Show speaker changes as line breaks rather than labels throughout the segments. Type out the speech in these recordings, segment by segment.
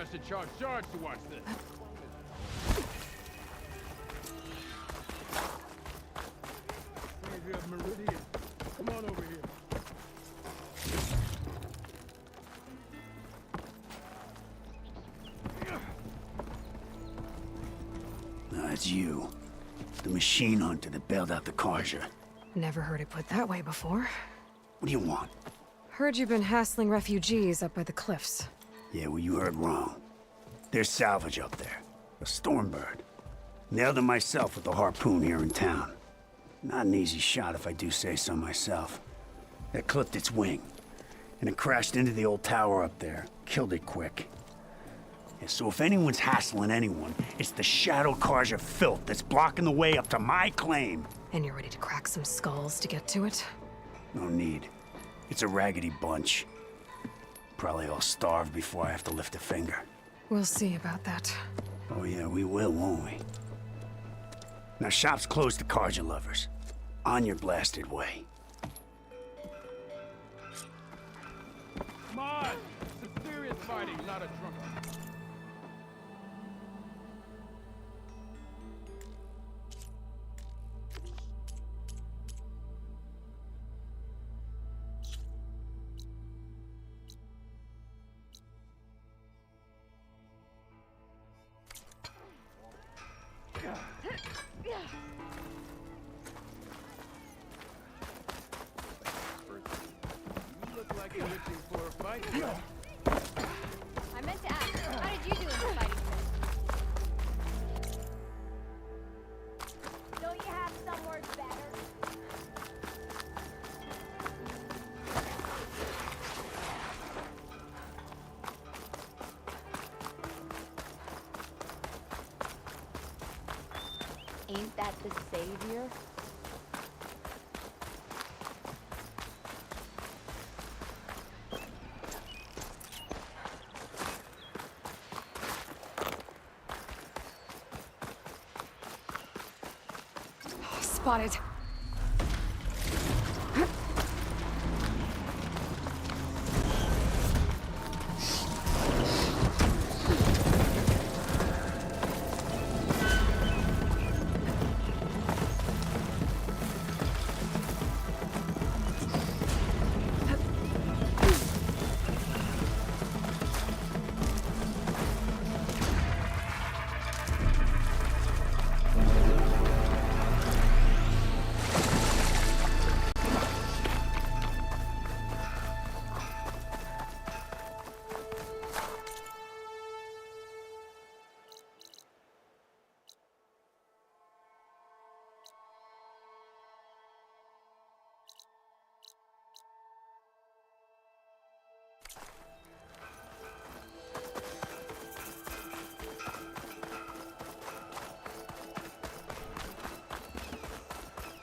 I should charge to watch this.
Hey, Meridian. Come on over here.
It's you. The machine hunter that bailed out the Karja.
Never heard it put that way before.
What do you want?
Heard you've been hassling refugees up by the cliffs.
Yeah, well, you heard wrong. There's salvage up there. A Stormbird. Nailed him myself with a harpoon here in town. Not an easy shot if I do say so myself. It clipped its wing, and it crashed into the old tower up there. Killed it quick. Yeah, so if anyone's hassling anyone, it's the Shadow Karja filth that's blocking the way up to my claim.
And you're ready to crack some skulls to get to it?
No need. It's a raggedy bunch. Probably all starved before I have to lift a finger.
We'll see about that.
Oh yeah, we will, won't we? Now shop's closed to Karja lovers. On your blasted way.
Come on! Some serious fighting, not a drunk. You look like you're itching for a fight.
I meant to ask, how did you do in the fighting pit? Don't you have some words better? Ain't that the savior?
Spotted.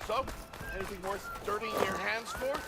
So, anything worth dirtying your hands for?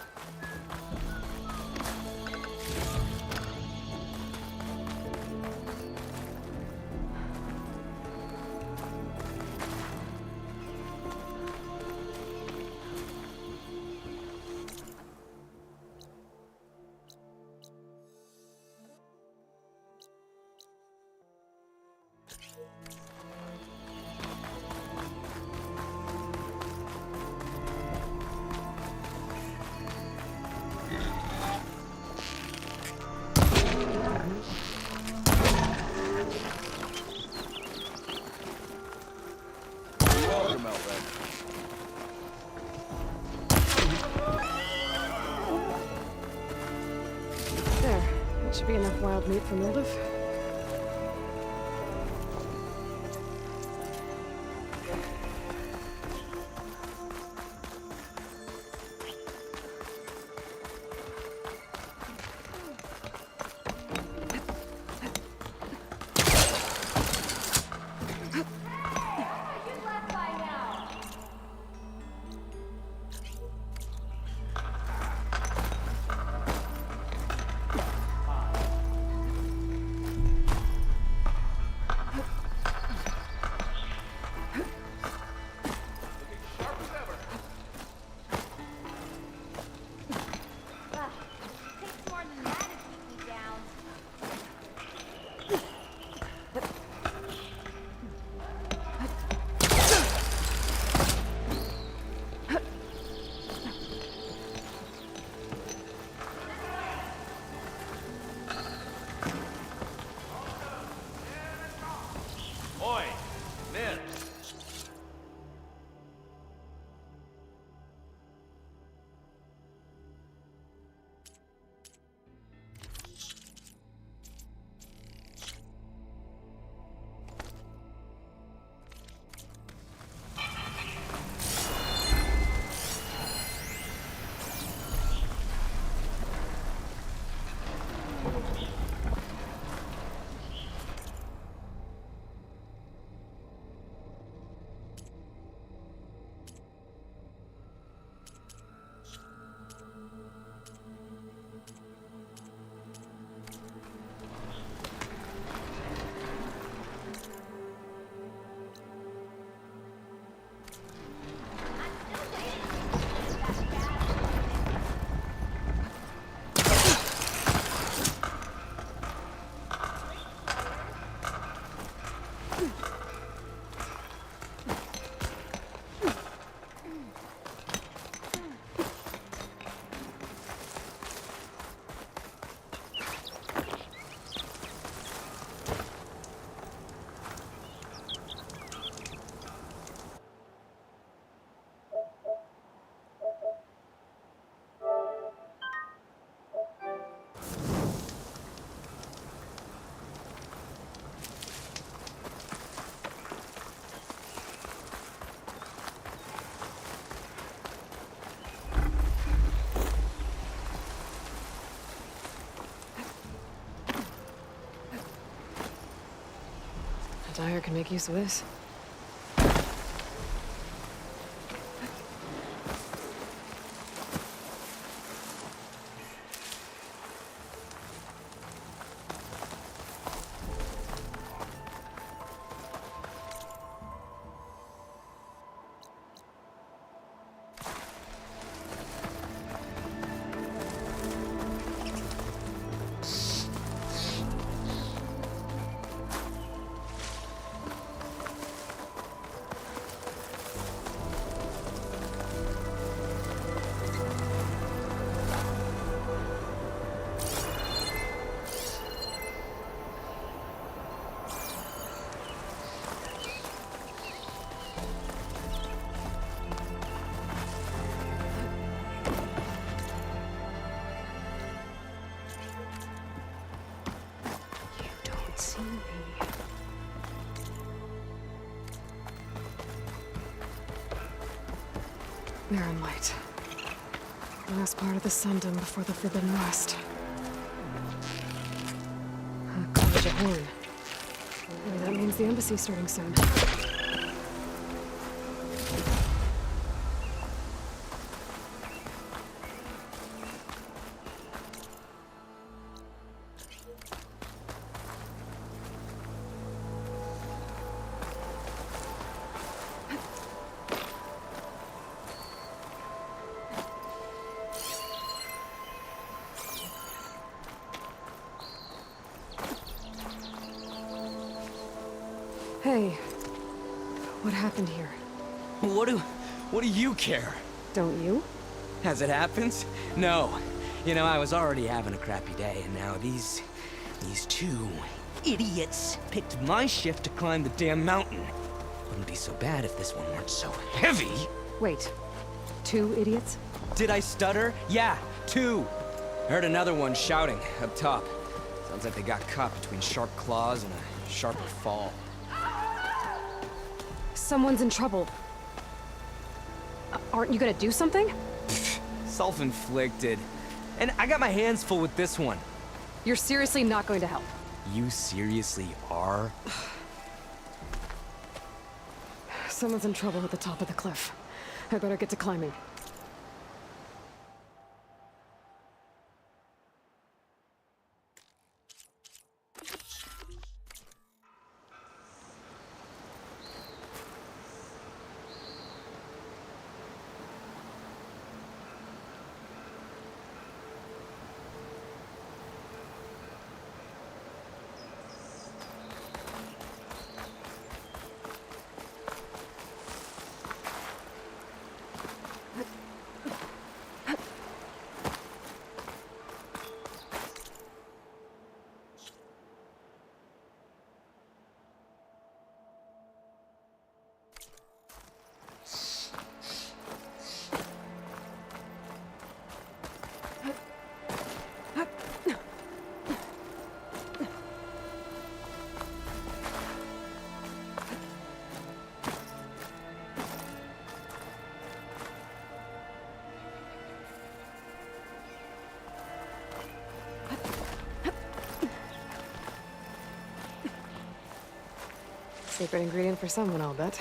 There. That should be enough wild meat for motive. Dyer can make use of this. Mirren light. Last part of the Sundom before the Forbidden West. College at Horn. Maybe that means the embassy's starting soon. Hey, what happened here?
What do you care?
Don't you?
As it happens? No. You know, I was already having a crappy day, and now these two idiots picked my shift to climb the damn mountain. Wouldn't be so bad if this one weren't so heavy.
Wait, 2 idiots?
Did I stutter? Yeah, 2. Heard another one shouting up top. Sounds like they got caught between sharp claws and a sharper fall.
Someone's in trouble. Aren't you gonna do something?
Self-inflicted. And I got my hands full with this one.
You're seriously not going to help.
You seriously are?
Someone's in trouble at the top of the cliff. I better get to climbing. Secret ingredient for someone, I'll bet.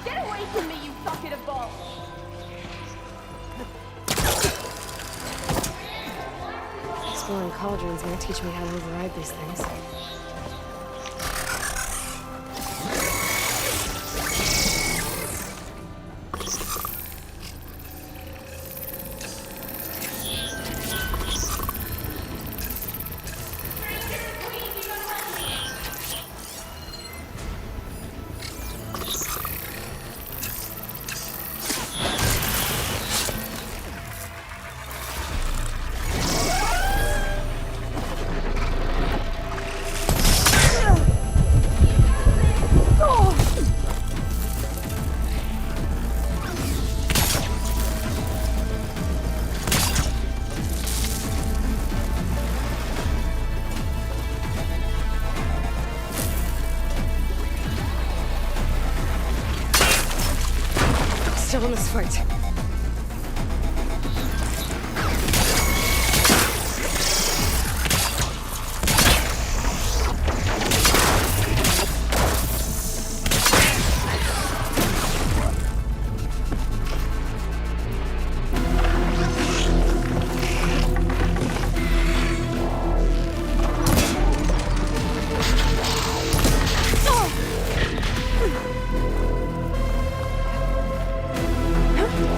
Get away from me, you bucket of balls!
These exploring cauldrons might teach me how to override these things. Still in this fight. Huh?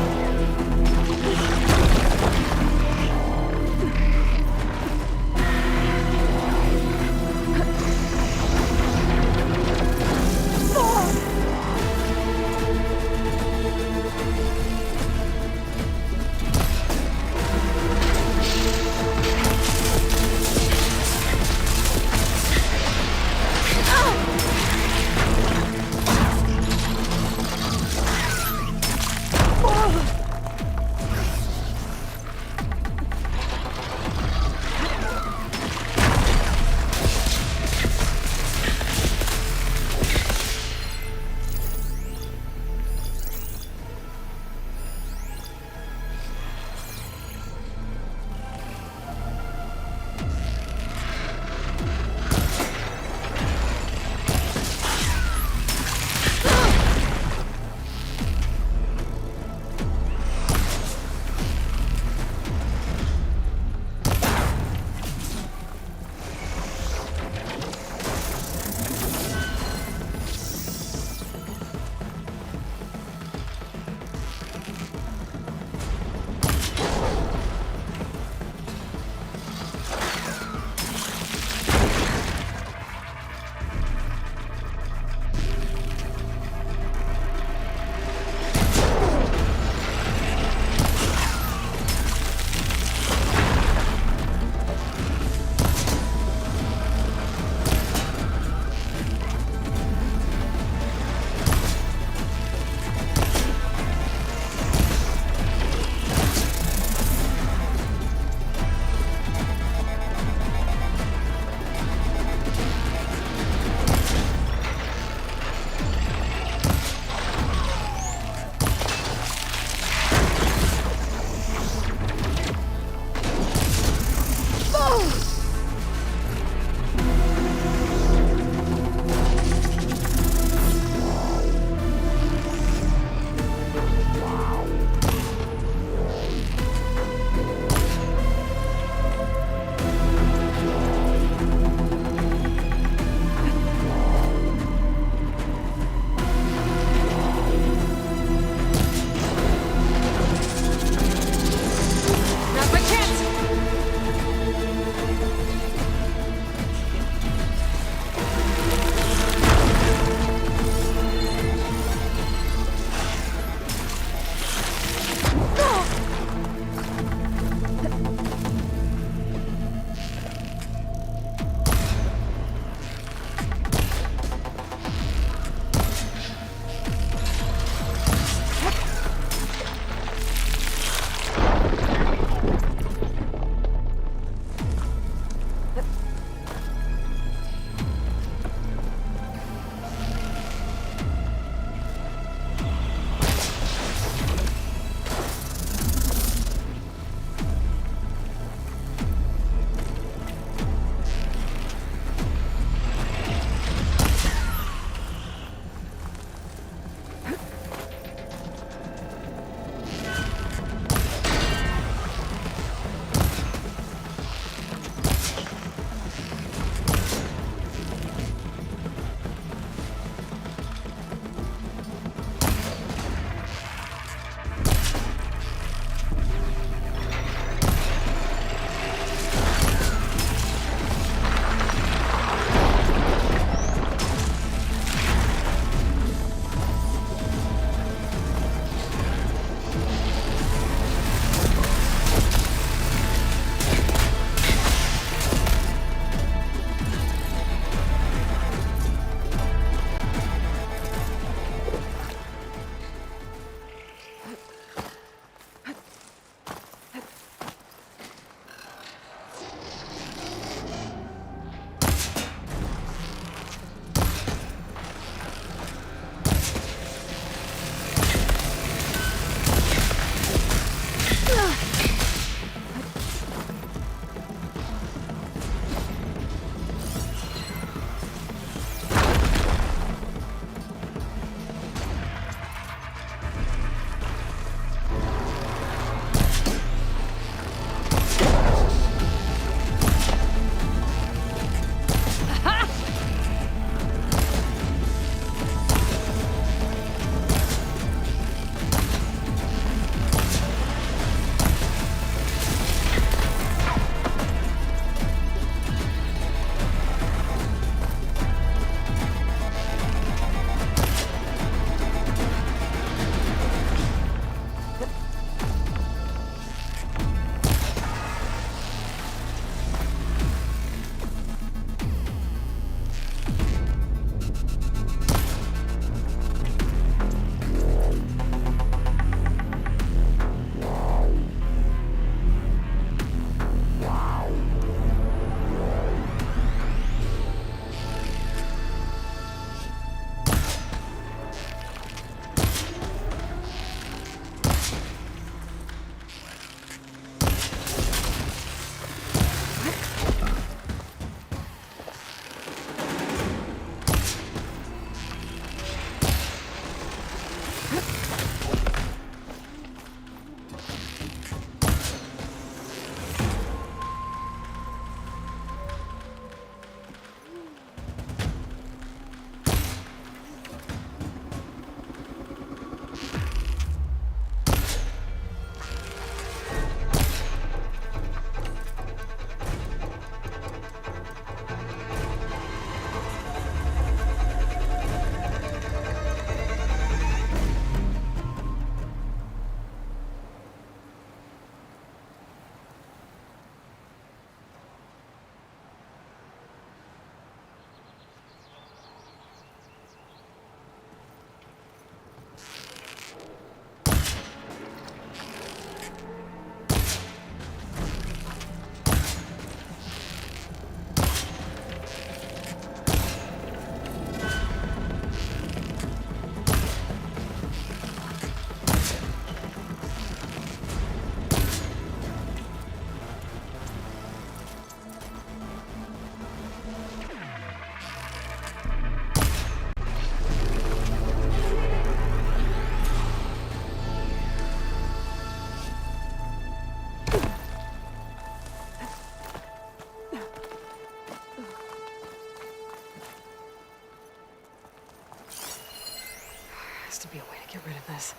Has to be a way to get rid of this.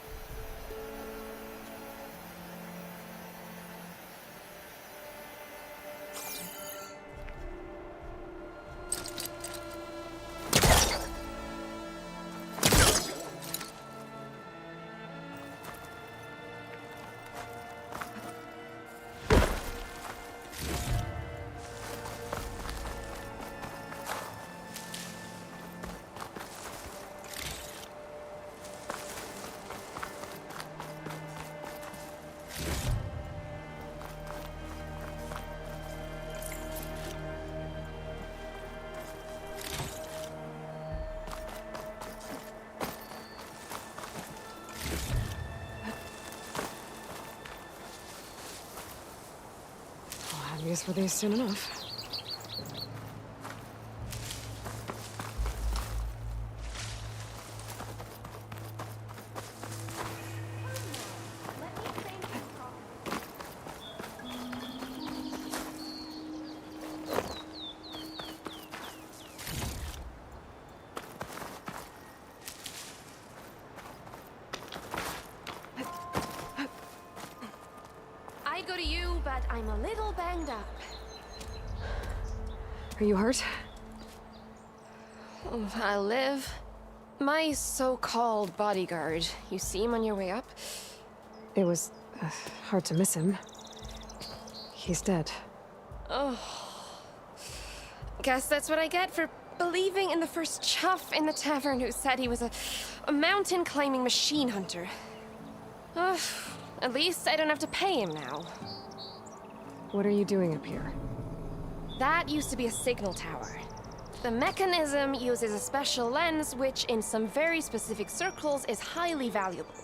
I'll have use for these soon enough.
I go to you, but I'm a little banged up.
Are you hurt?
I'll live. My so-called bodyguard, you see him on your way up?
It was hard to miss him. He's dead.
Oh. Guess that's what I get for believing in the first chuff in the tavern who said he was a mountain-climbing machine hunter. Ugh. At least I don't have to pay him now.
What are you doing up here?
That used to be a signal tower. The mechanism uses a special lens which, in some very specific circles, is highly valuable.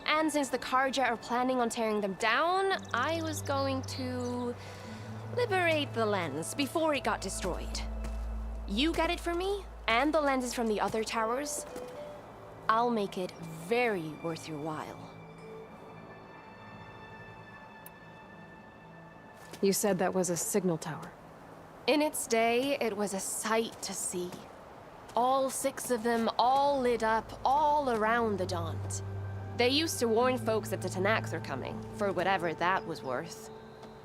And since the Karja are planning on tearing them down, I was going to liberate the lens before it got destroyed. You get it for me, and the lenses from the other towers. I'll make it very worth your while.
You said that was a signal tower.
In its day, it was a sight to see. All 6 of them, all lit up, all around the Daunt. They used to warn folks that the Tanakhs are coming, for whatever that was worth.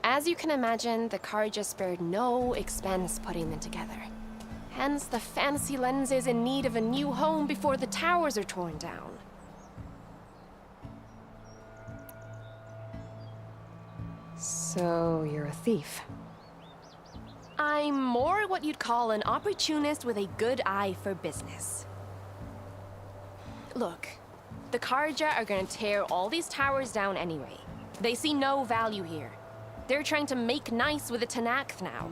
As you can imagine, the Karja spared no expense putting them together. Hence the fancy lenses in need of a new home before the towers are torn down.
So, you're a thief.
I'm more what you'd call an opportunist with a good eye for business. Look, the Karja are gonna tear all these towers down anyway. They see no value here. They're trying to make nice with the Tanakh now.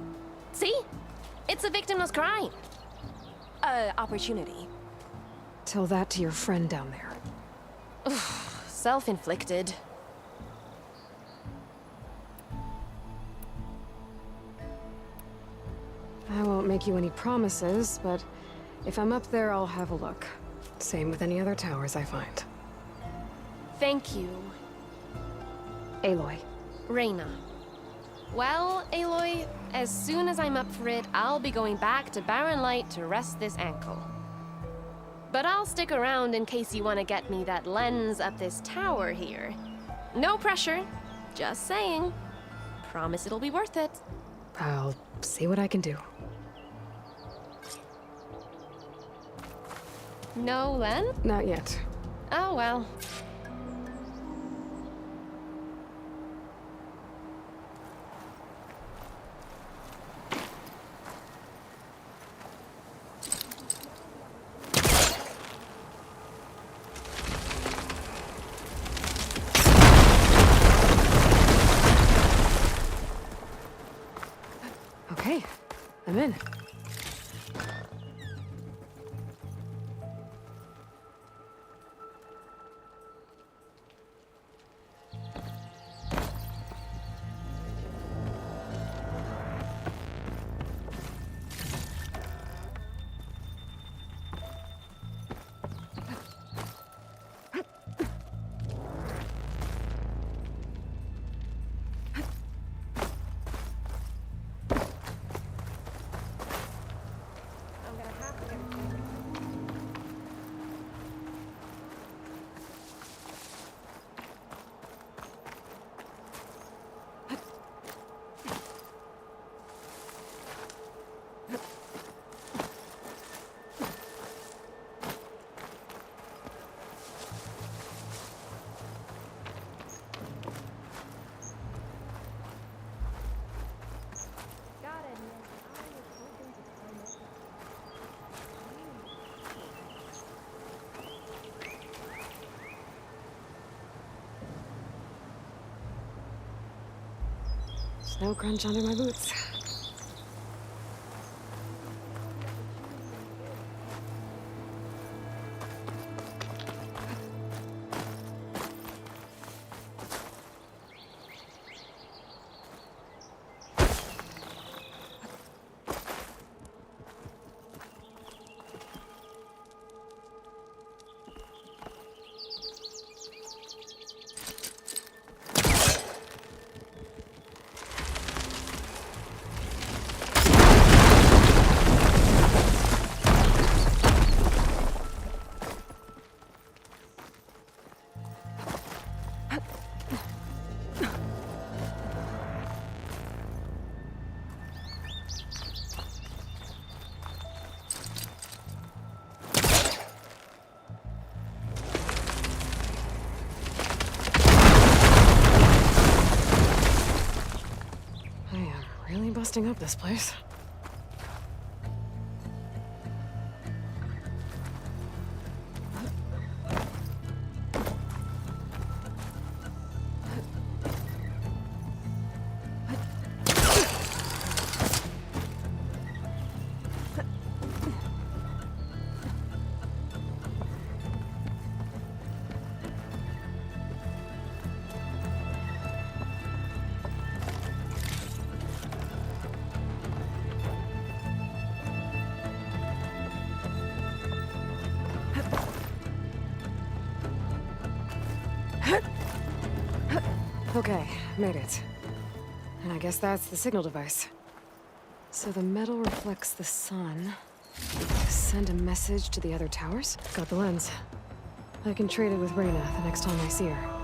See? It's a victimless crime. Opportunity.
Tell that to your friend down there.
Self-inflicted.
I won't make you any promises, but if I'm up there, I'll have a look. Same with any other towers I find.
Thank you,
Aloy.
Reyna. Well, Aloy, as soon as I'm up for it, I'll be going back to Barren Light to rest this ankle. But I'll stick around in case you want to get me that lens up this tower here. No pressure, just saying. Promise it'll be worth it.
I'll see what I can do.
No lens?
Not yet.
Oh well.
Okay, I'm in. Snow crunch under my boots. Really busting up this place. Okay, made it. And I guess that's the signal device. So the metal reflects the sun. To send a message to the other towers? Got the lens. I can trade it with Reyna the next time I see her.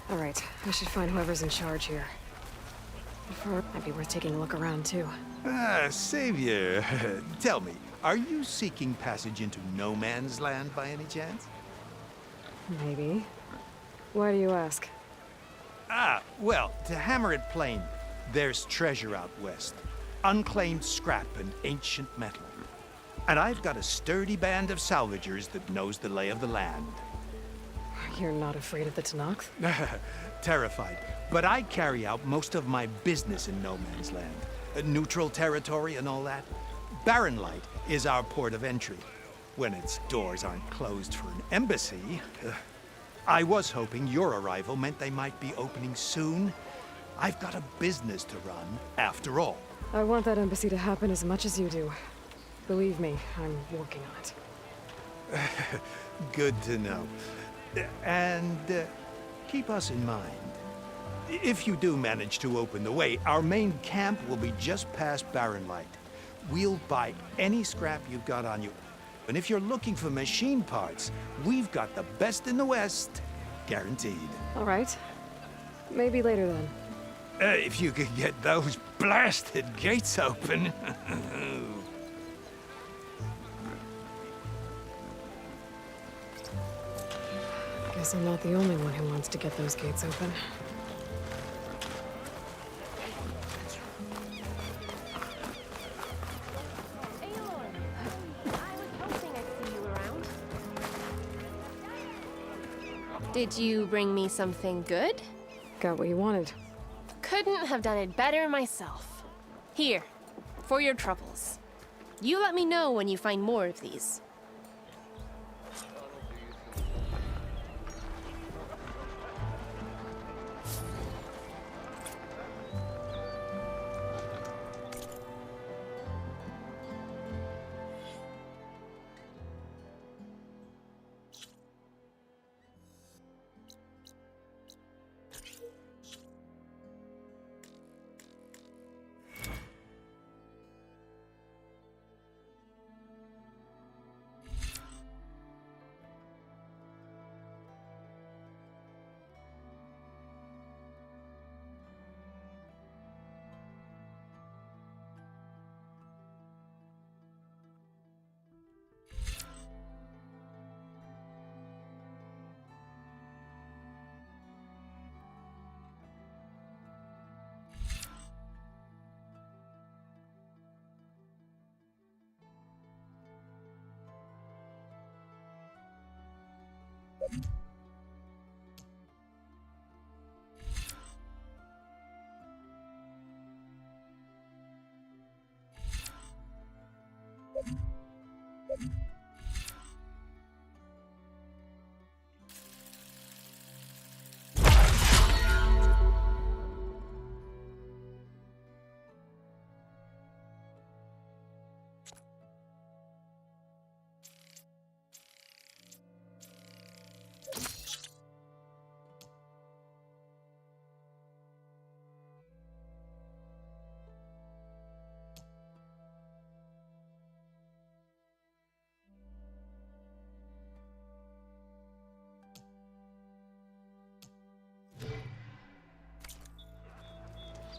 All right, I should find whoever's in charge here. Before, might be worth taking a look around, too.
Ah, Savior, tell me, are you seeking passage into no man's land by any chance?
Maybe. Why do you ask?
Ah, well, to hammer it plain, there's treasure out west. Unclaimed scrap and ancient metal. And I've got a sturdy band of salvagers that knows the lay of the land.
You're not afraid of the Tanakh?
Terrified. But I carry out most of my business in no man's land. Neutral territory and all that. Barren Light is our port of entry. When its doors aren't closed for an embassy. I was hoping your arrival meant they might be opening soon. I've got a business to run, after all.
I want that embassy to happen as much as you do. Believe me, I'm working on it.
Good to know. And keep us in mind. If you do manage to open the way, our main camp will be just past Barren Light. We'll buy any scrap you've got on you. And if you're looking for machine parts, we've got the best in the West, guaranteed.
All right. Maybe later then.
If you could get those blasted gates open.
Guess I'm not the only one who wants to get those gates open.
Did you bring me something good?
Got what you wanted.
Couldn't have done it better myself. Here, for your troubles. You let me know when you find more of these.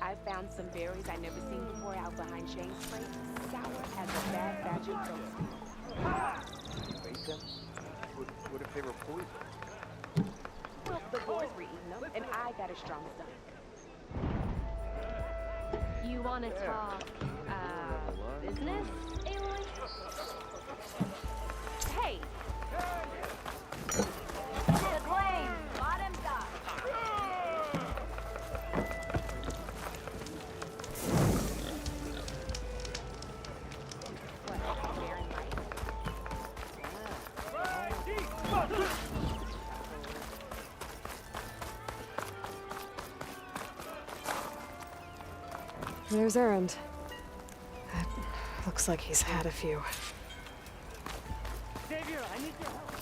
I found some berries I never seen before out behind Shane's place. Sour as a bad batch of toast.
Bacon? What if they were poison?
Well, the boys were eating them, and I got a strong stomach. You wanna talk, business, Aloy? Hey! The claim! Bottoms up!
There's Errand. Looks like he's had a few.
Xavier, I need your help.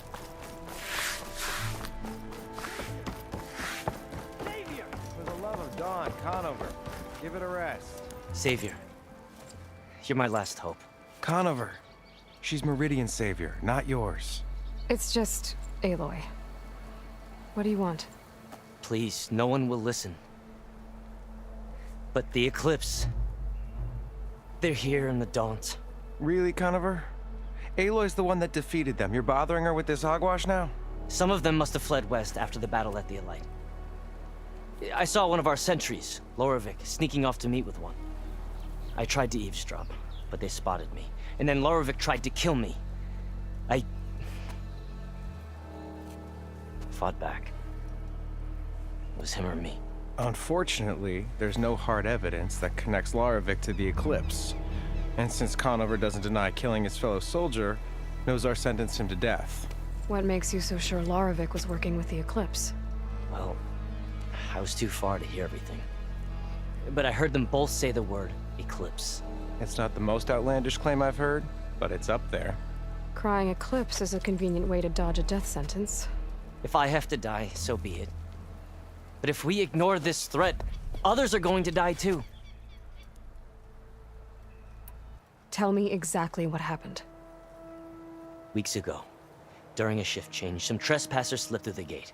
Xavier!
For the love of Dawn, Conover, give it a rest.
Savior, you're my last hope.
Conover, she's Meridian's savior, not yours.
It's just Aloy. What do you want?
Please, no one will listen. But the Eclipse... they're here in the Daunt.
Really, Conover? Aloy's the one that defeated them. You're bothering her with this hogwash now?
Some of them must have fled west after the battle at the Elite. I saw one of our sentries, Lorevic, sneaking off to meet with one. I tried to eavesdrop, but they spotted me. And then Lorevic tried to kill me. I... fought back. It was him or me.
Unfortunately, there's no hard evidence that connects Lorevic to the Eclipse. And since Conover doesn't deny killing his fellow soldier, Nozar sentenced him to death.
What makes you so sure Lorevic was working with the Eclipse?
Well, I was too far to hear everything. But I heard them both say the word Eclipse.
It's not the most outlandish claim I've heard, but it's up there.
Crying Eclipse is a convenient way to dodge a death sentence.
If I have to die, so be it. But if we ignore this threat, others are going to die too.
Tell me exactly what happened.
Weeks ago, during a shift change, some trespassers slipped through the gate.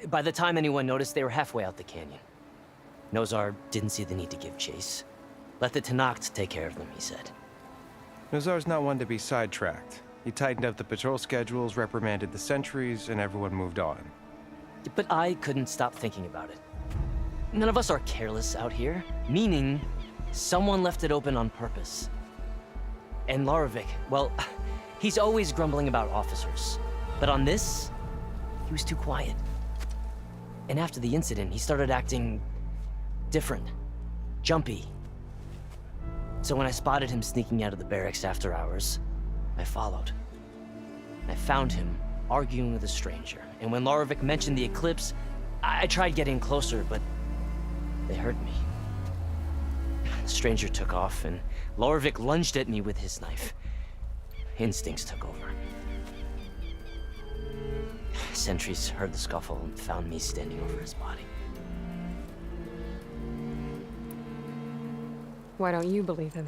By the time anyone noticed, they were halfway out the canyon. Nozar didn't see the need to give chase. Let the Tenakth take care of them, he said.
Nozar's not one to be sidetracked. He tightened up the patrol schedules, reprimanded the sentries, and everyone moved on.
But I couldn't stop thinking about it. None of us are careless out here, meaning someone left it open on purpose. And Lorevic, well, he's always grumbling about officers. But on this, he was too quiet. And after the incident, he started acting different, jumpy. So when I spotted him sneaking out of the barracks after hours, I followed. I found him arguing with a stranger. And when Lorevic mentioned the Eclipse, I tried getting closer, but they heard me. The stranger took off, and Lorevic lunged at me with his knife. Instincts took over. Sentries heard the scuffle and found me standing over his body.
Why don't you believe him?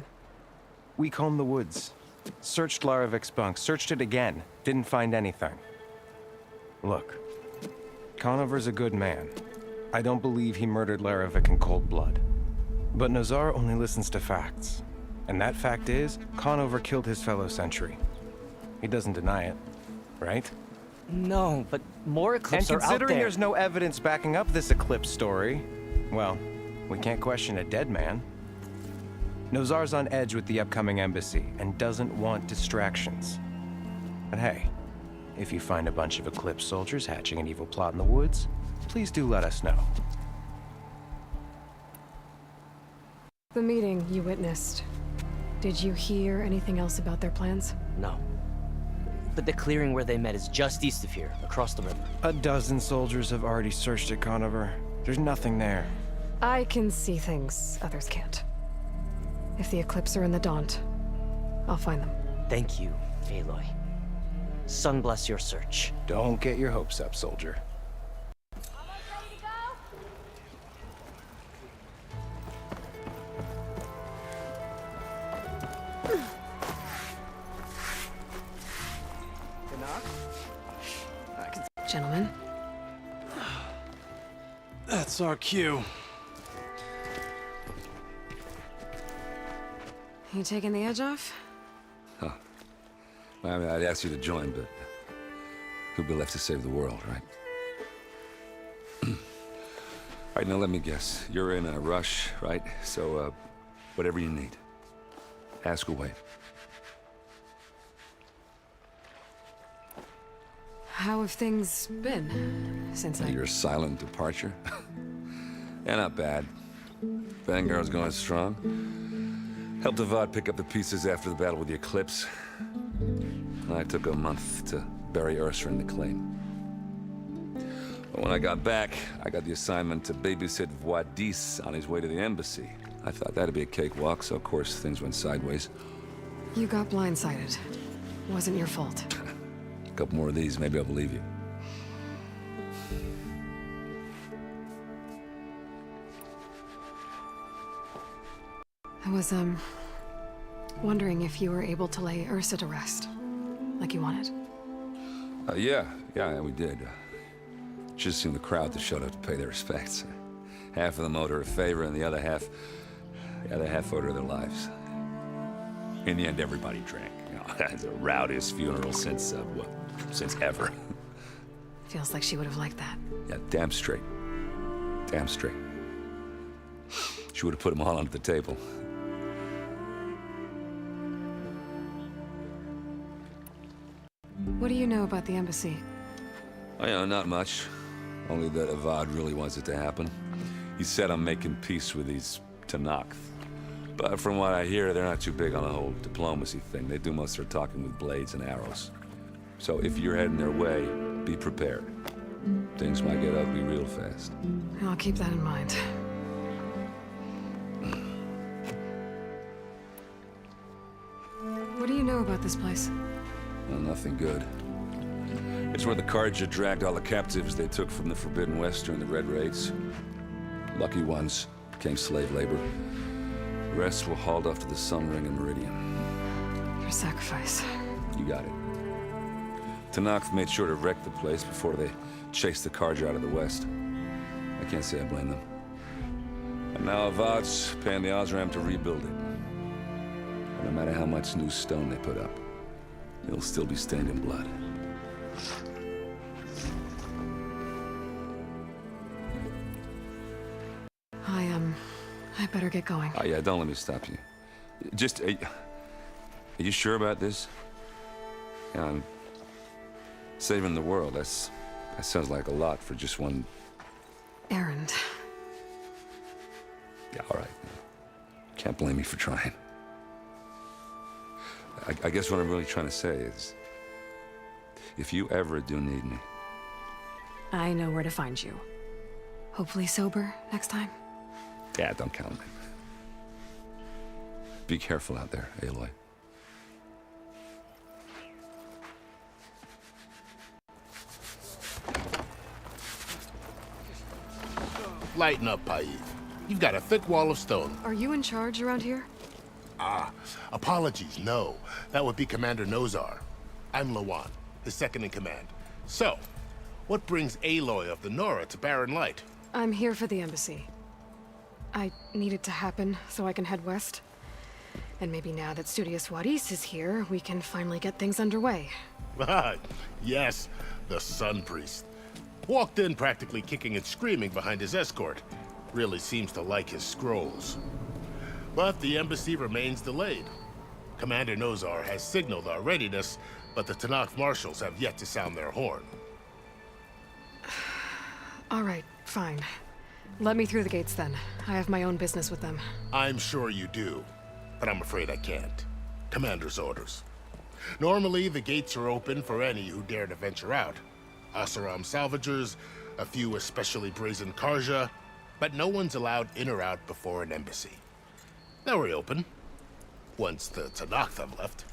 We combed the woods, searched Larevic's bunk, searched it again, didn't find anything. Look, Conover's a good man. I don't believe he murdered Lorevic in cold blood. But Nozar only listens to facts. And that fact is, Conover killed his fellow sentry. He doesn't deny it, right?
No, but more Eclipse are out there.
And considering there's no evidence backing up this Eclipse story, well, we can't question a dead man. Nozar's on edge with the upcoming embassy and doesn't want distractions. But hey, if you find a bunch of Eclipse soldiers hatching an evil plot in the woods, please do let us know.
The meeting you witnessed. Did you hear anything else about their plans?
No. But the clearing where they met is just east of here, across the river.
A dozen soldiers have already searched it, Conover. There's nothing there.
I can see things others can't. If the Eclipse are in the Daunt, I'll find them.
Thank you, Aloy. Sun bless your search.
Don't get your hopes up, soldier.
Gentlemen.
That's our cue.
You taking the edge off?
Huh. I mean, I'd ask you to join, but who'd be left to save the world, right? All right, now let me guess. You're in a rush, right? So, whatever you need, ask away.
How have things been since
Your silent departure? Yeah, not bad. Vanguard's going strong. Helped Avad pick up the pieces after the battle with the Eclipse. I took a month to bury Ursa in the claim. But when I got back, I got the assignment to babysit Wadis on his way to the embassy. I thought that'd be a cakewalk, so of course things went sideways.
You got blindsided. Wasn't your fault.
A couple more of these, maybe I'll believe you.
I was, wondering if you were able to lay Ursa to rest, like you wanted.
Yeah, we did. Just seemed the crowd that showed up to pay their respects. Half of them owed her a favor, and the other half owed her their lives. In the end, everybody drank. You know, it's the rowdiest funeral since ever.
Feels like she would have liked that.
Yeah, damn straight. Damn straight. She would have put them all onto the table.
What do you know about the embassy?
Oh, you know, not much. Only that Avad really wants it to happen. He said I'm making peace with these Tenakth. But from what I hear, they're not too big on the whole diplomacy thing. They do most of their talking with blades and arrows. So if you're heading their way, be prepared. Things might get ugly real fast.
I'll keep that in mind. What do you know about this place?
Well, nothing good. It's where the Carja dragged all the captives they took from the Forbidden West during the Red Raids. Lucky ones became slave labor. The rest were hauled off to the Sun Ring and Meridian.
Your sacrifice.
You got it. Tenakth made sure to wreck the place before they chased the Carja out of the West. I can't say I blame them. And now Avad's paying the Osram to rebuild it. And no matter how much new stone they put up, it'll still be stained in blood.
I better get going.
Oh, yeah, don't let me stop you. Just, are you sure about this? Yeah, saving the world, that sounds like a lot for just one...
errand.
Yeah, all right. Can't blame me for trying. I guess what I'm really trying to say is, if you ever do need me...
I know where to find you. Hopefully sober next time.
Yeah, don't count on me. Be careful out there, Aloy.
Lighten up, Paid. You've got a thick wall of stone.
Are you in charge around here?
Apologies, no. That would be Commander Nozar. I'm Lawan, his second in command. So, what brings Aloy of the Nora to Barren Light?
I'm here for the embassy. I need it to happen so I can head west. And maybe now that Studious Wadis is here, we can finally get things underway.
Yes, the Sun Priest. Walked in practically kicking and screaming behind his escort. Really seems to like his scrolls. But the embassy remains delayed. Commander Nozar has signaled our readiness, but the Tenakth marshals have yet to sound their horn.
All right, fine. Let me through the gates then. I have my own business with them.
I'm sure you do, but I'm afraid I can't. Commander's orders. Normally, the gates are open for any who dare to venture out. Asaram salvagers, a few especially brazen Karja, but no one's allowed in or out before an embassy. They'll reopen, once the Tanakh have left.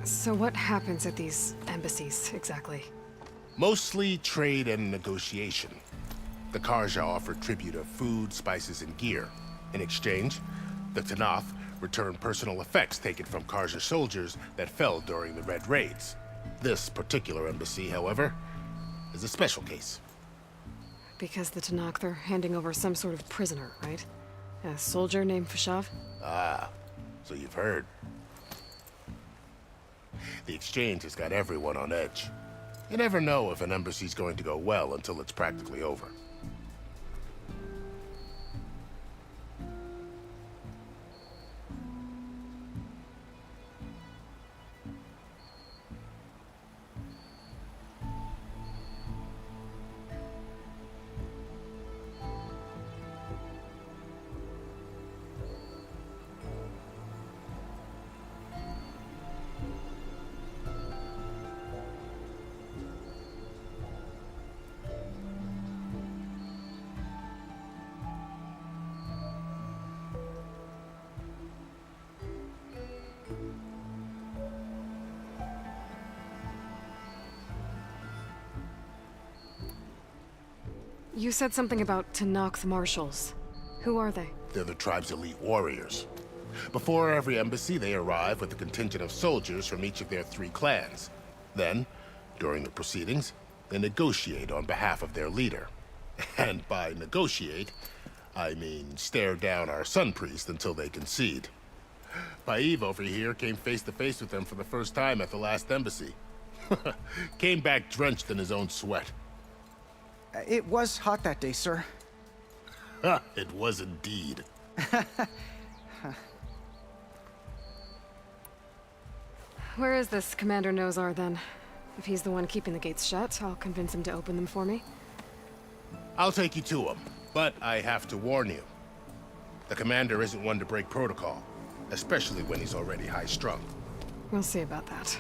So what happens at these embassies, exactly?
Mostly trade and negotiation. The Karja offer tribute of food, spices, and gear. In exchange, the Tanakh return personal effects taken from Karja soldiers that fell during the Red Raids. This particular embassy, however, is a special case.
Because the Tanakh, they're handing over some sort of prisoner, right? A soldier named Fashav?
Ah, so you've heard. The exchange has got everyone on edge. You never know if an embassy's going to go well until it's practically over.
You said something about Tanakh marshals. Who are they?
They're the tribe's elite warriors. Before every embassy, they arrive with a contingent of soldiers from each of their 3 clans. Then, during the proceedings, they negotiate on behalf of their leader. And by negotiate, I mean stare down our sun priest until they concede. Paiv over here came face to face with them for the first time at the last embassy. Came back drenched in his own sweat.
It was hot that day, sir.
It was indeed.
Where is this Commander Nozar, then? If he's the one keeping the gates shut, I'll convince him to open them for me.
I'll take you to him, but I have to warn you. The commander isn't one to break protocol, especially when he's already high-strung.
We'll see about that.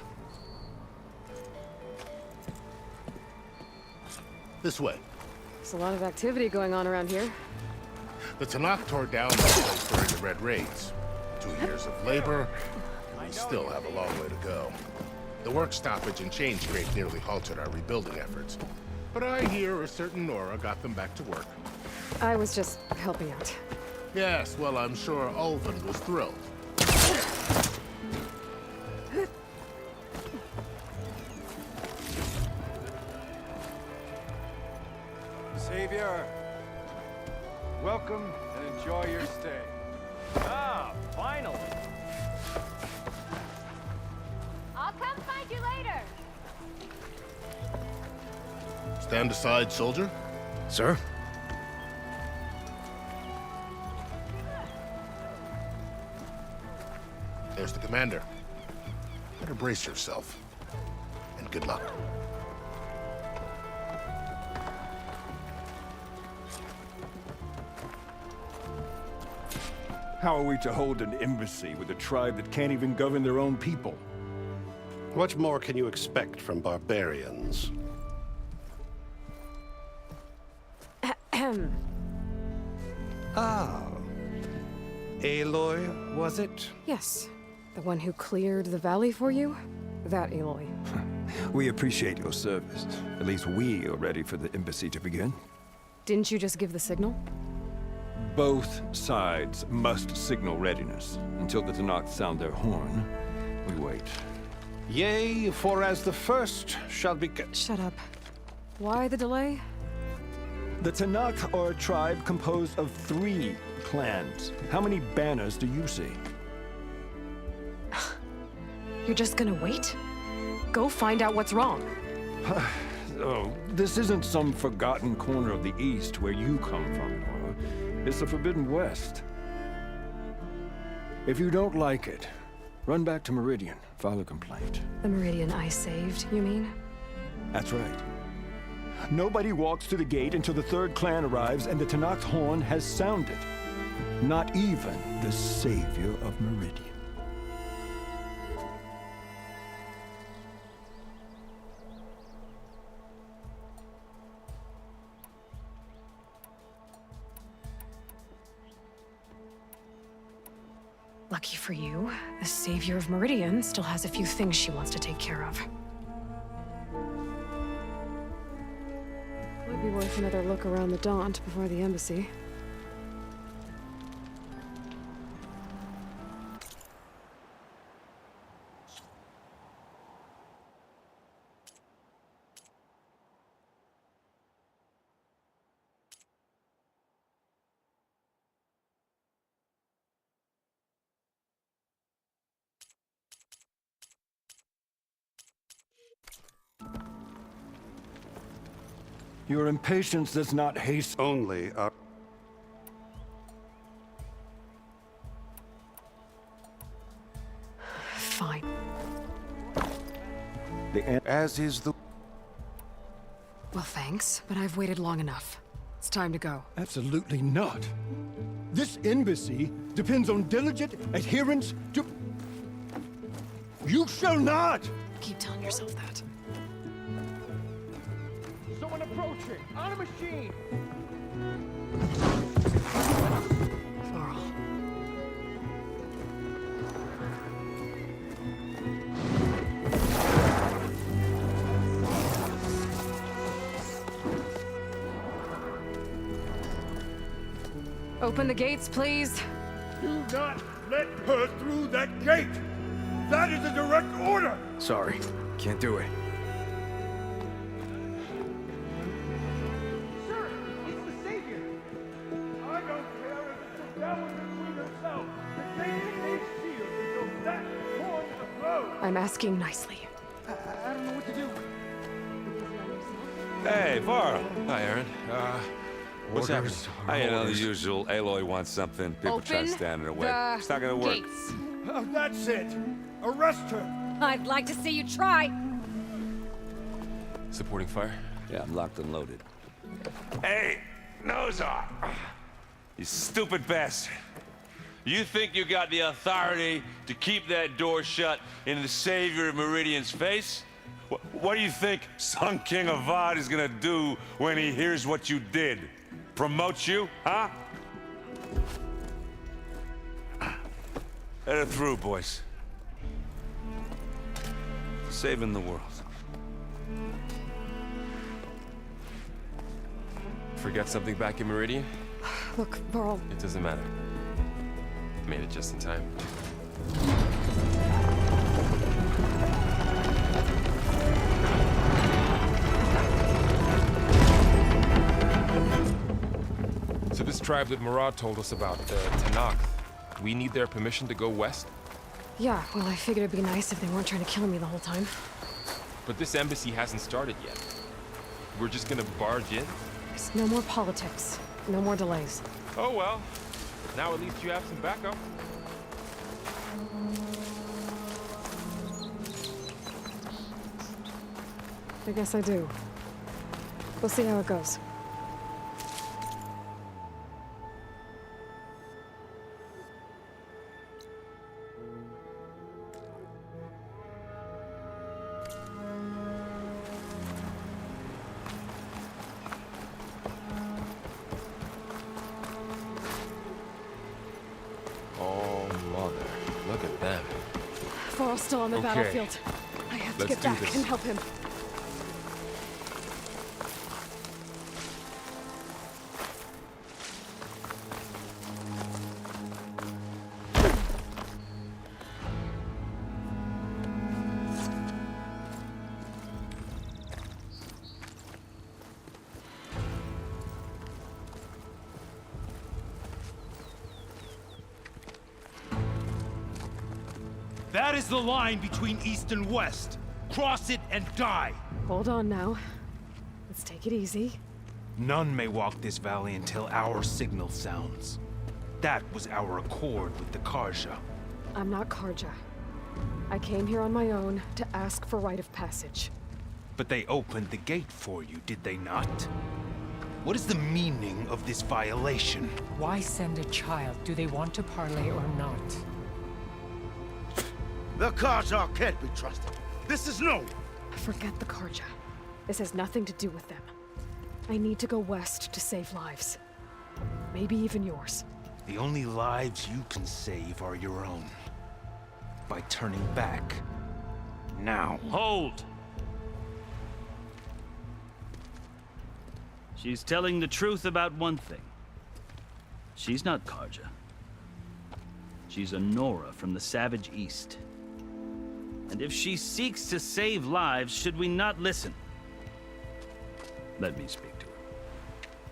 This way.
There's a lot of activity going on around here.
The Tanakh tore down that place during the Red Raids. 2 years of labor, we still have a long way to go. The work stoppage and change rate nearly halted our rebuilding efforts. But I hear a certain Nora got them back to work.
I was just helping out.
Yes, well, I'm sure Ulvin was thrilled.
Savior, welcome and enjoy your stay.
Ah, finally.
I'll come find you later.
Stand aside, soldier.
Sir?
There's the commander. Better brace yourself. And good luck.
How are we to hold an embassy with a tribe that can't even govern their own people?
What more can you expect from barbarians?
Ah. Aloy, was it?
Yes. The one who cleared the valley for you? That Aloy.
We appreciate your service. At least we are ready for the embassy to begin.
Didn't you just give the signal?
Both sides must signal readiness. Until the Tanakh sound their horn, we wait.
Yea, for as the first shall be...
Shut up. Why the delay?
The Tanakh are a tribe composed of 3 clans. How many banners do you see?
You're just gonna wait? Go find out what's wrong.
Oh, this isn't some forgotten corner of the East where you come from, Nora. It's the Forbidden West. If you don't like it, run back to Meridian, file a complaint.
The Meridian I saved, you mean?
That's right. Nobody walks to the gate until the 3rd clan arrives and the Tanakh's horn has sounded. Not even the savior of Meridian.
Lucky for you, the savior of Meridian still has a few things she wants to take care of. Might be worth another look around the Daunt before the embassy.
Your impatience does not haste
Only our...
Fine.
As is the...
Well, thanks, but I've waited long enough. It's time to go.
Absolutely not. This embassy depends on diligent adherence to... You shall not!
Keep telling yourself that.
Someone approaching! On a machine!
Varl. Open the gates, please.
Do not let her through that gate! That is a direct order!
Sorry, can't do it.
Sir, it's the Savior!
I don't care if it's the devil and the queen herself. The gate is sealed until that horn is blown.
I'm asking nicely.
I don't know what to do.
Hey, Varl.
Hi, Aaron. What's happening?
You know, the usual. Aloy wants something. People try to
Open
stand in her way.
the
It's not gonna work.
gates.
That's it. Arrest her.
I'd like to see you try.
Supporting fire?
Yeah, I'm locked and loaded. Hey, Nozar! You stupid bastard. You think you got the authority to keep that door shut in the savior of Meridian's face? What do you think Sun King Avad is gonna do when he hears what you did? Promote you, huh? Let her through, boys. Saving the world.
Forget something back in Meridian?
Look, Varl.
It doesn't matter. Made it just in time. So this tribe that Murad told us about, the Tanakh, we need their permission to go west?
Yeah, well, I figured it'd be nice if they weren't trying to kill me the whole time.
But this embassy hasn't started yet. We're just gonna barge in?
There's no more politics. No more delays.
Oh well. Now at least you have some backup.
I guess I do. We'll see how it goes.
Oh, mother. Look at them.
Varl's still on the
Okay.
battlefield. I have to
Let's
get
do
back
this.
and help him.
That is the line between East and West. Cross it and die.
Hold on now. Let's take it easy.
None may walk this valley until our signal sounds. That was our accord with the Karja.
I'm not Karja. I came here on my own to ask for rite of passage.
But they opened the gate for you, did they not? What is the meaning of this violation?
Why send a child? Do they want to parley or not?
The Carja can't be trusted. This is no.
Forget the Karja. This has nothing to do with them. I need to go west to save lives. Maybe even yours.
The only lives you can save are your own. By turning back. Now.
Hold! She's telling the truth about one thing. She's not Karja. She's a Nora from the Savage East. And if she seeks to save lives, should we not listen? Let me speak to her.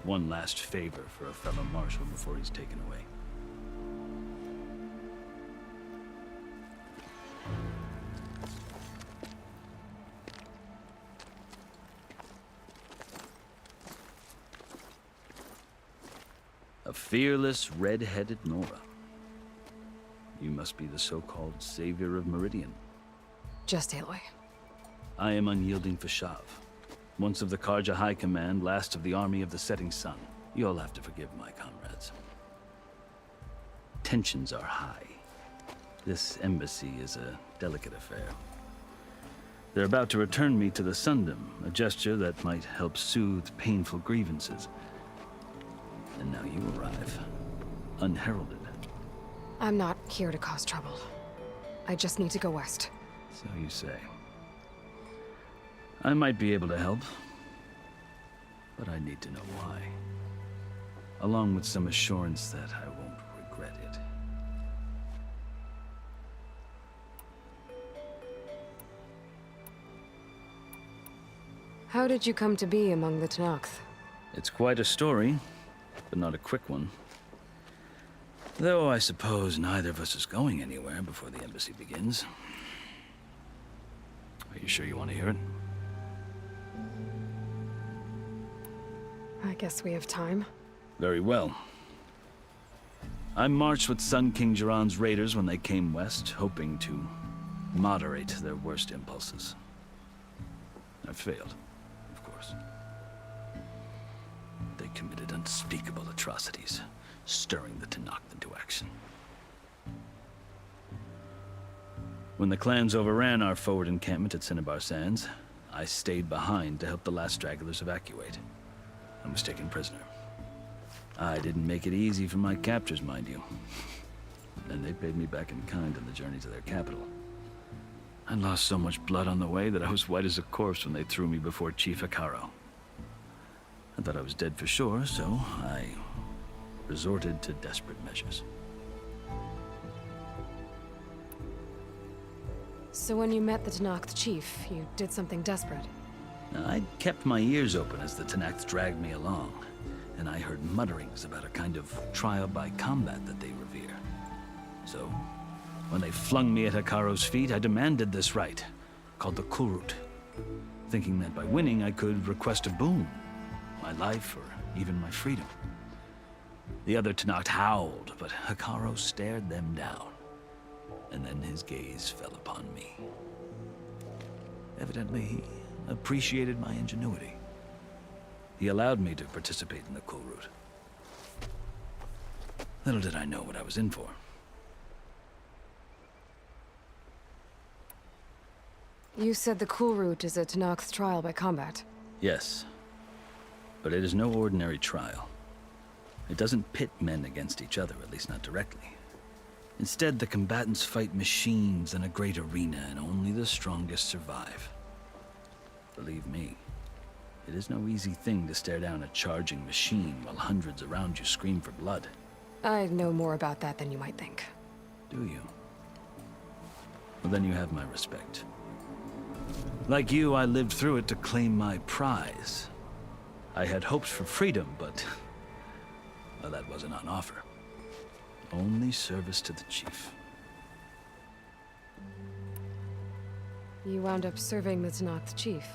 One last favor for a fellow marshal before he's taken away. A fearless, red-headed Nora. You must be the so-called savior of Meridian.
Just Aloy.
I am unyielding Fashav. Once of the Karja High Command, last of the army of the setting sun. You'll have to forgive my comrades. Tensions are high. This embassy is a delicate affair. They're about to return me to the Sundom, a gesture that might help soothe painful grievances. And now you arrive, unheralded.
I'm not here to cause trouble. I just need to go west.
So you say. I might be able to help, but I need to know why. Along with some assurance that I won't regret it.
How did you come to be among the Tenakth?
It's quite a story, but not a quick one. Though I suppose neither of us is going anywhere before the embassy begins. Are you sure you want to hear it?
I guess we have time.
Very well. I marched with Sun King Jiran's raiders when they came west, hoping to moderate their worst impulses. I failed, of course. They committed unspeakable atrocities, stirring the Tenakth into action. When the clans overran our forward encampment at Cinnabar Sands, I stayed behind to help the last stragglers evacuate. I was taken prisoner. I didn't make it easy for my captors, mind you. And they paid me back in kind on the journey to their capital. I lost so much blood on the way that I was white as a corpse when they threw me before Chief Hekaro. I thought I was dead for sure, so I resorted to desperate measures.
So when you met the Tenakth chief, you did something desperate?
I kept my ears open as the Tenakth dragged me along, and I heard mutterings about a kind of trial by combat that they revere. So, when they flung me at Hekaro's feet, I demanded this right, called the Kulrut, thinking that by winning I could request a boon, my life or even my freedom. The other Tenakth howled, but Hekaro stared them down, and then his gaze fell upon me. Evidently, he appreciated my ingenuity. He allowed me to participate in the Kulrut. Little did I know what I was in for.
You said the Kulrut is a Tenakth trial by combat.
Yes, but it is no ordinary trial. It doesn't pit men against each other, at least not directly. Instead, the combatants fight machines in a great arena, and only the strongest survive. Believe me, it is no easy thing to stare down a charging machine while hundreds around you scream for blood.
I know more about that than you might think.
Do you? Well, then you have my respect. Like you, I lived through it to claim my prize. I had hoped for freedom, but well, that wasn't on offer. Only service to the chief.
You wound up serving the Tenakth chief.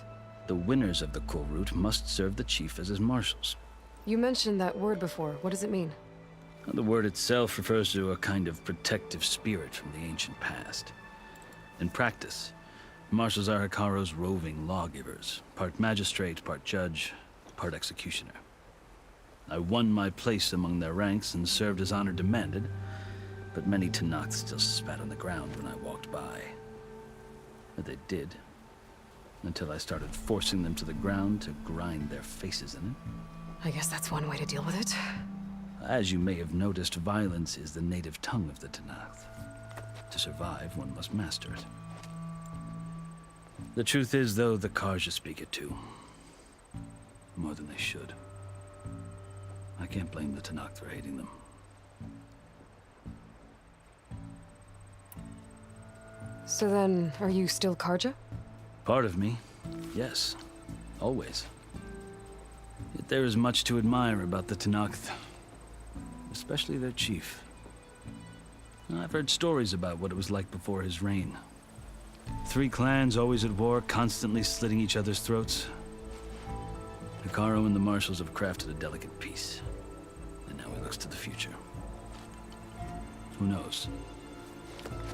The winners of the Kulrut must serve the chief as his marshals.
You mentioned that word before. What does it mean?
The word itself refers to a kind of protective spirit from the ancient past. In practice, marshals are Hekaro's roving lawgivers, part magistrate, part judge, part executioner. I won my place among their ranks and served as honor demanded, but many Tenakth still spat on the ground when I walked by. But they did, until I started forcing them to the ground to grind their faces in it.
I guess that's one way to deal with it.
As you may have noticed, violence is the native tongue of the Tenakth. To survive, one must master it. The truth is, though, the Karja speak it too. More than they should. I can't blame the Tenakth for hating them.
So then, are you still Karja?
Part of me, yes. Always. Yet there is much to admire about the Tenakth. Especially their chief. I've heard stories about what it was like before his reign. 3 clans always at war, constantly slitting each other's throats. Hekarro and the marshals have crafted a delicate peace. And now he looks to the future. Who knows?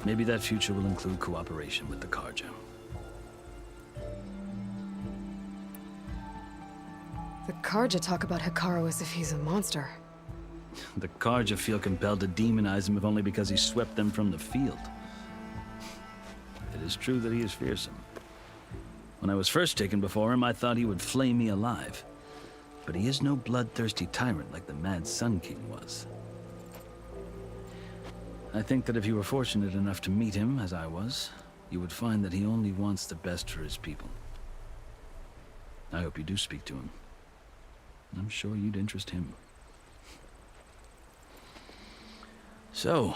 Maybe that future will include cooperation with the Karja.
The Karja talk about Hekarro as if he's a monster.
The Karja feel compelled to demonize him if only because he swept them from the field. It is true that he is fearsome. When I was first taken before him, I thought he would flay me alive. But he is no bloodthirsty tyrant like the Mad Sun King was. I think that if you were fortunate enough to meet him, as I was, you would find that he only wants the best for his people. I hope you do speak to him. I'm sure you'd interest him. So,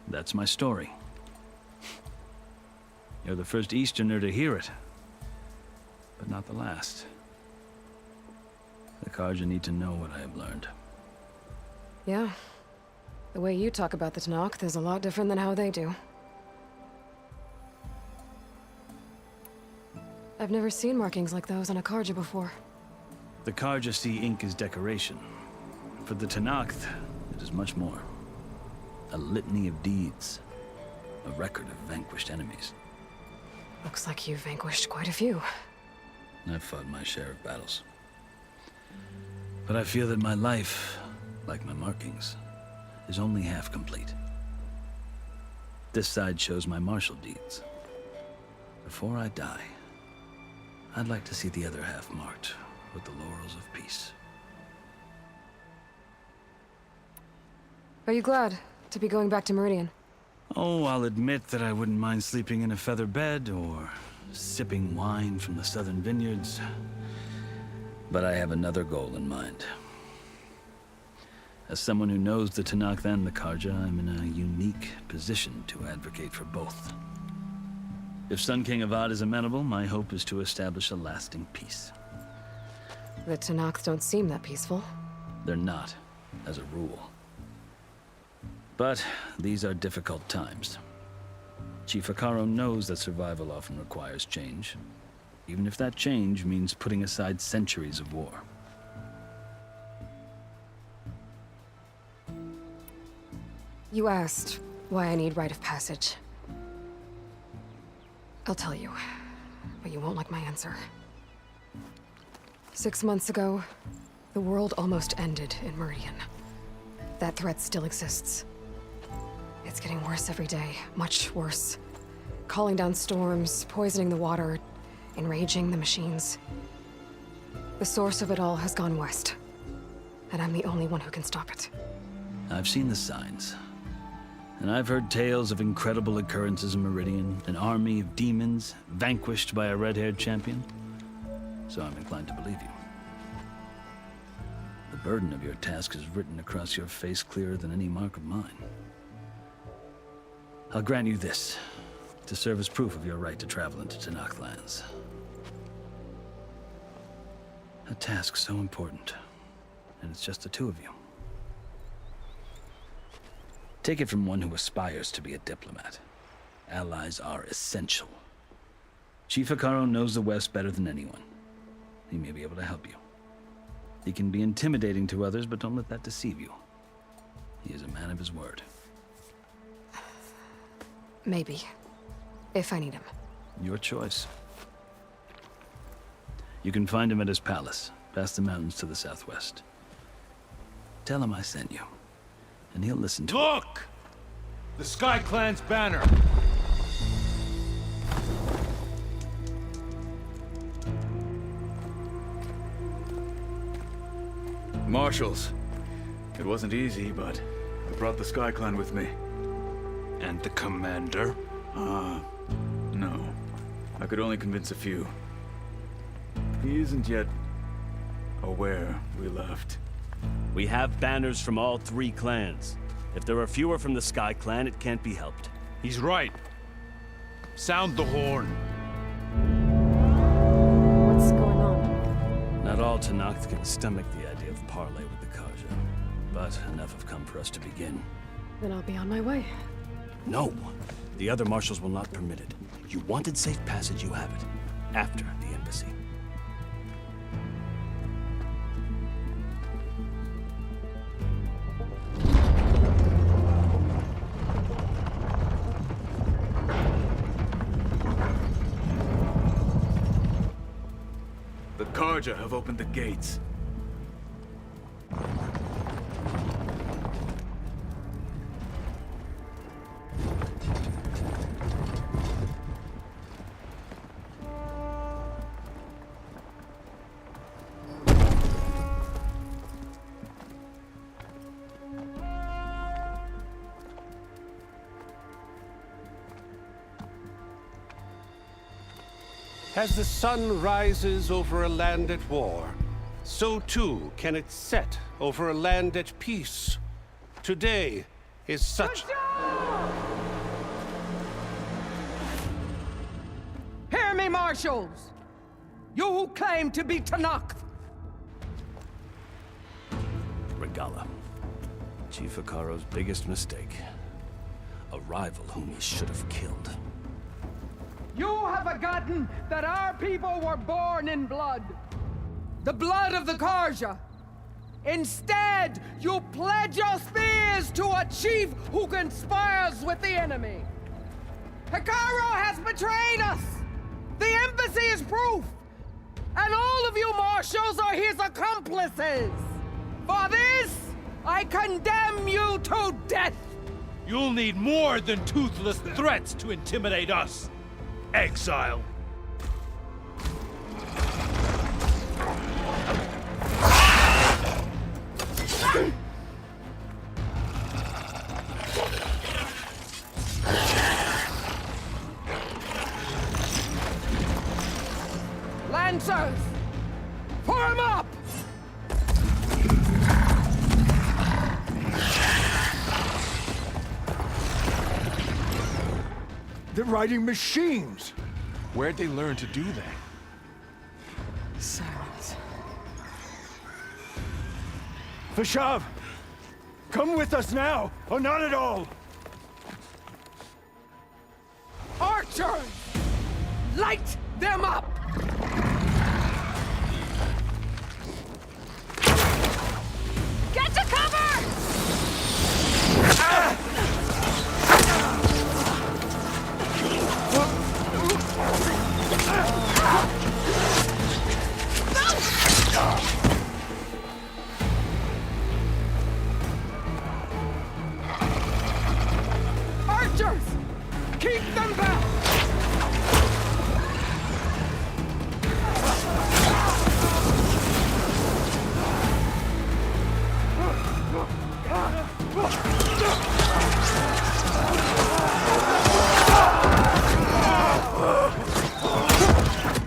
that's my story. You're the first Easterner to hear it, but not the last. The Karja need to know what I have learned.
Yeah. The way you talk about the Tenakth is a lot different than how they do. I've never seen markings like those on a Karja before.
The Karja see ink as decoration. For the Tenakth, it is much more. A litany of deeds. A record of vanquished enemies.
Looks like you've vanquished quite a few.
I've fought my share of battles. But I feel that my life, like my markings, is only half complete. This side shows my martial deeds. Before I die, I'd like to see the other half marked with the laurels of peace.
Are you glad to be going back to Meridian?
Oh, I'll admit that I wouldn't mind sleeping in a feather bed or sipping wine from the southern vineyards. But I have another goal in mind. As someone who knows the Tenakth and the Karja, I'm in a unique position to advocate for both. If Sun King Avad is amenable, my hope is to establish a lasting peace.
The Tenakth don't seem that peaceful.
They're not, as a rule. But these are difficult times. Chief Hekarro knows that survival often requires change, even if that change means putting aside centuries of war.
You asked why I need rite of passage. I'll tell you, but you won't like my answer. 6 months ago, the world almost ended in Meridian. That threat still exists. It's getting worse every day, much worse. Calling down storms, poisoning the water, enraging the machines. The source of it all has gone west, and I'm the only one who can stop it.
I've seen the signs. And I've heard tales of incredible occurrences in Meridian, an army of demons vanquished by a red-haired champion. So I'm inclined to believe you. The burden of your task is written across your face clearer than any mark of mine. I'll grant you this, to serve as proof of your right to travel into Tenakth lands. A task so important, and it's just the two of you. Take it from one who aspires to be a diplomat. Allies are essential. Chief Hekarro knows the West better than anyone. He may be able to help you. He can be intimidating to others, but don't let that deceive you. He is a man of his word.
Maybe. If I need him.
Your choice. You can find him at his palace, past the mountains to the southwest. Tell him I sent you, and he'll listen to it.
Look! The Sky Clan's banner!
Marshals. It wasn't easy, but I brought the Sky Clan with me.
And the commander?
No. I could only convince a few. He isn't yet aware we left.
We have banners from all 3 clans. If there are fewer from the Sky Clan, it can't be helped.
He's right. Sound the horn.
What's going on?
Not all Tenakth can stomach the idea of parley with the Karja, but enough have come for us to begin.
Then I'll be on my way.
No! The other marshals will not permit it. You wanted safe passage, you have it. After the embassy.
The Karja have opened the gates.
As the sun rises over a land at war, so too can it set over a land at peace. Today is such...
Hear me, marshals! You who claim to be Tenakth!
Regalla. Chief Hikaro's biggest mistake. A rival whom he should have killed.
You have forgotten that our people were born in blood. The blood of the Karja. Instead, you pledge your spears to a chief who conspires with the enemy. Hikaro has betrayed us! The embassy is proof! And all of you marshals are his accomplices! For this, I condemn you to death!
You'll need more than toothless threats to intimidate us! Exile!
Lancers! Form up!
They're riding machines!
Where'd they learn to do that?
Silence.
Vashav! Come with us now, or not at all!
Archers! Light them up!
Get to cover!
Archers! Keep them back!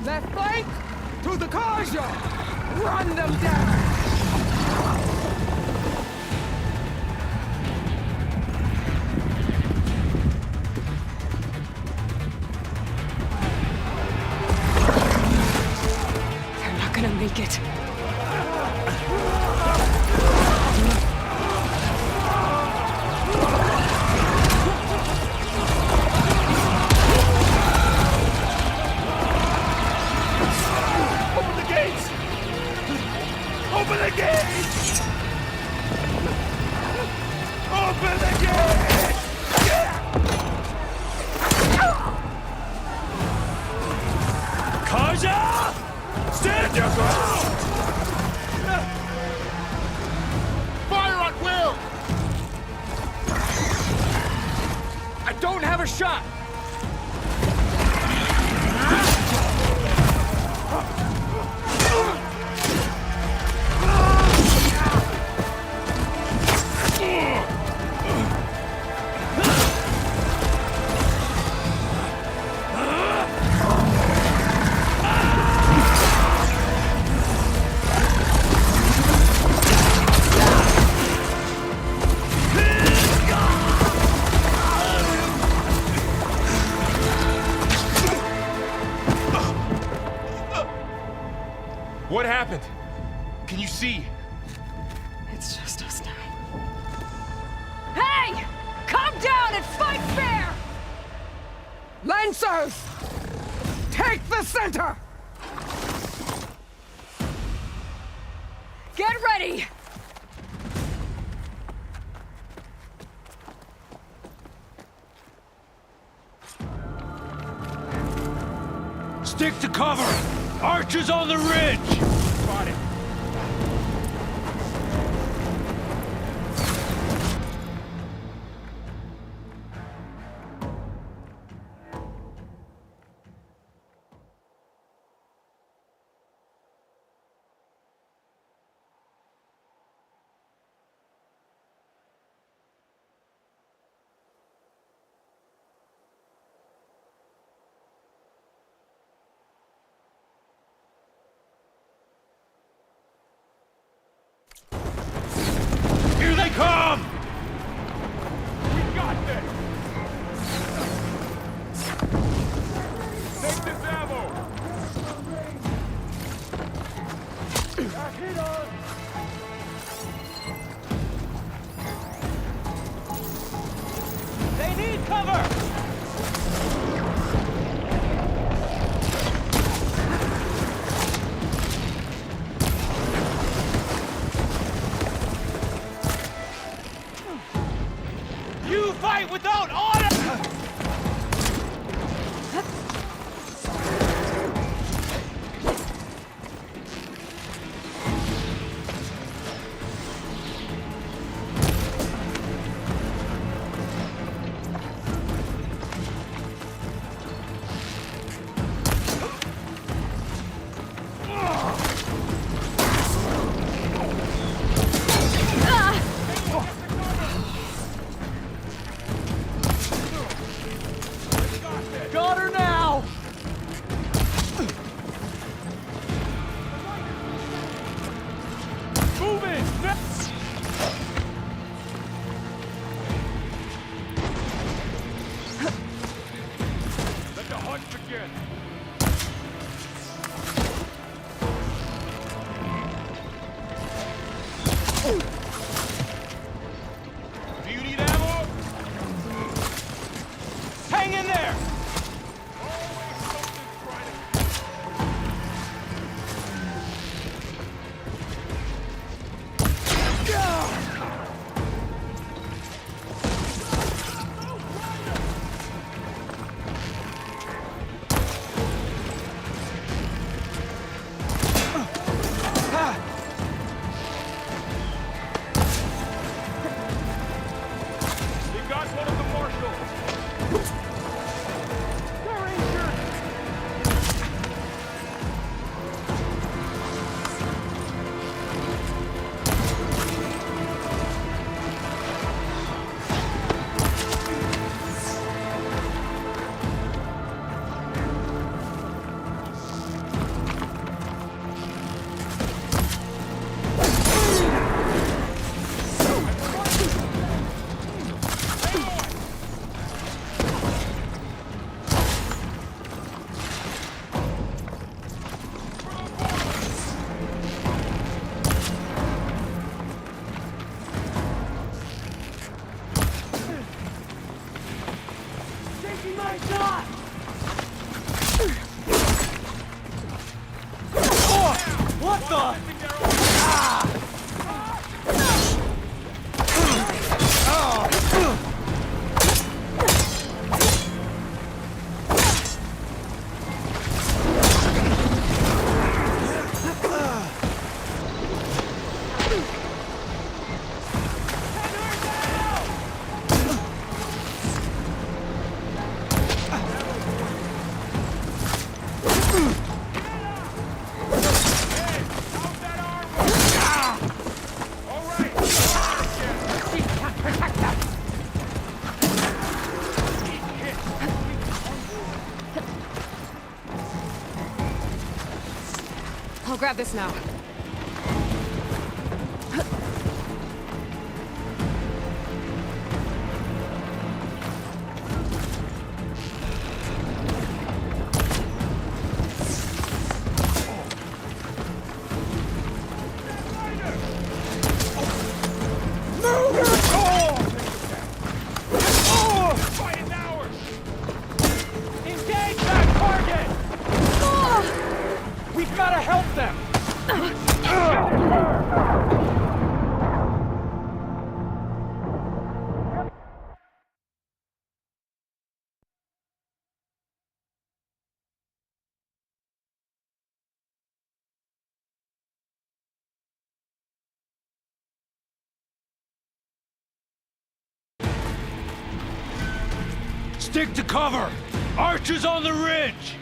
Left flank to the Karja! Run them down!
They're not gonna make it.
Open the gates! Open the gates! Open the gates!
Karja! Stand your ground!
don't have a shot!
What happened? Can you see?
It's just us now.
Hey! Come down and fight fair! Lancers! Take the center! Get ready!
Stick to cover! Archers on the ridge!
Got it.
Here they come!
We got this! Take this ammo! Hit on!
They need cover!
You fight without order!
Got her now!
Move it! Let the hunt begin!
Do you need ammo? Hang in there!
They got one of the marshals! They're injured!
Taking my shot! What the?
I'll grab this now.
Stick to cover! Archers on the ridge!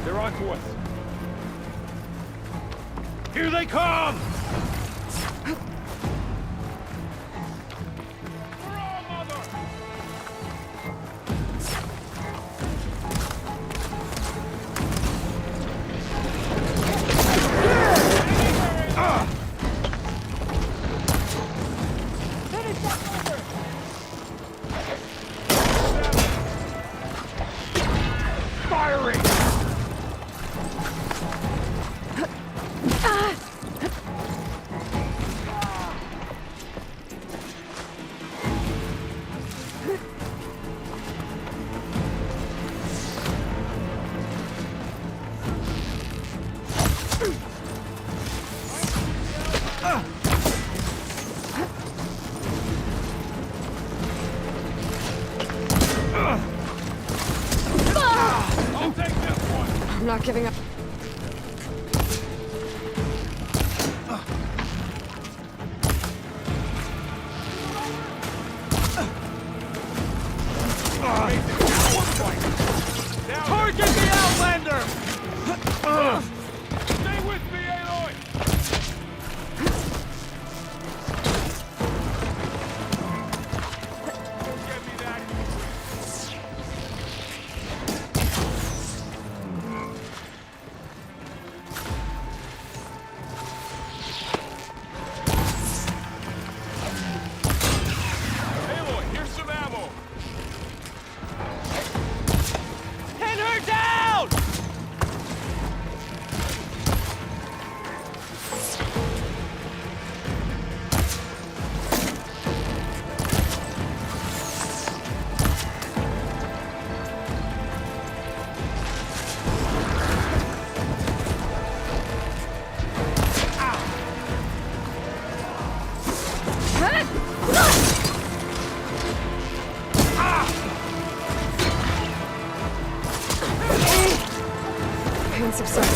They're on to us. Here they come!
I'm not giving up.
Target the Outlander! Stay with me, Aloy! Get me that! Aloy, here's some ammo! Pin her down!
Pain subsided.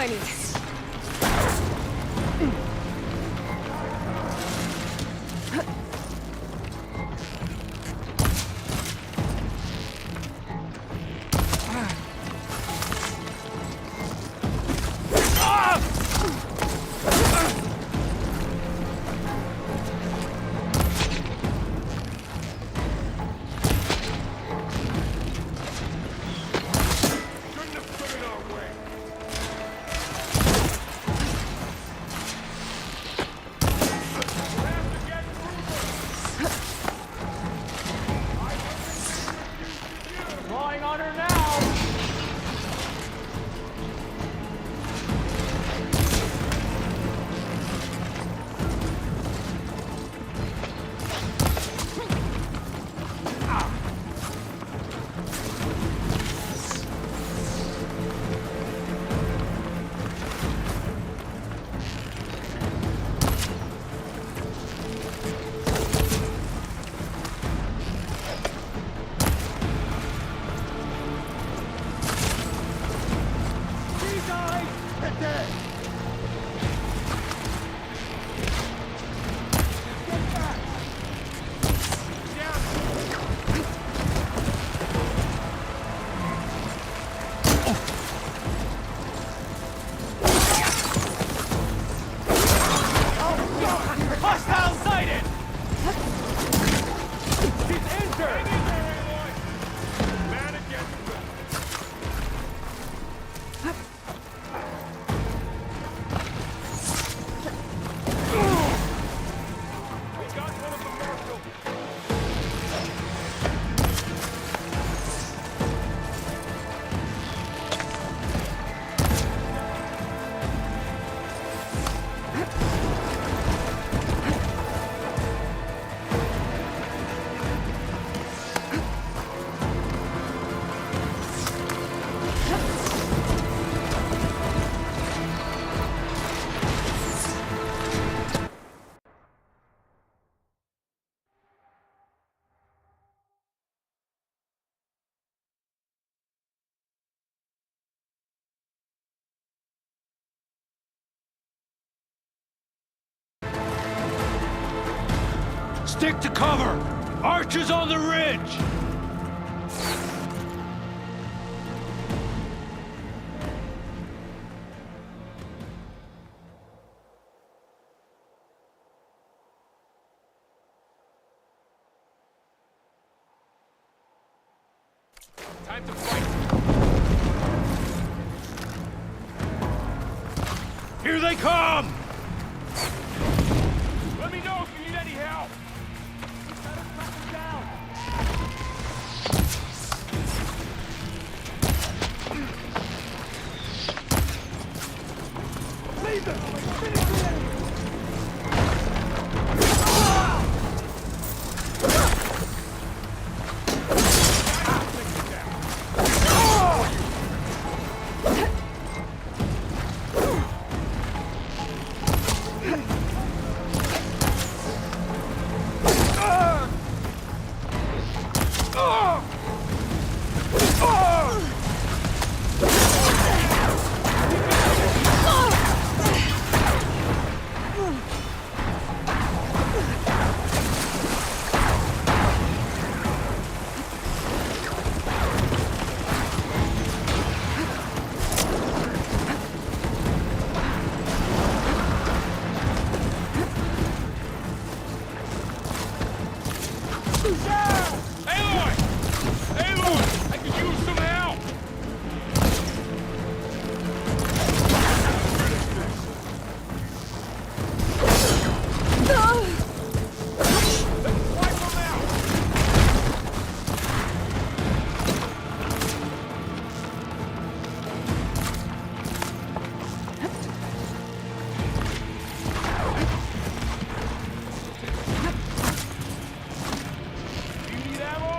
what I need.
Drawing on her now! Hostile sighted! She's injured! Man against we got one of the marshals!
Stick to cover! Archers on the ridge!
Time to fight!
Here they come!
Let me know if you need any help! We gotta track them down! Leave them! Finish the enemy!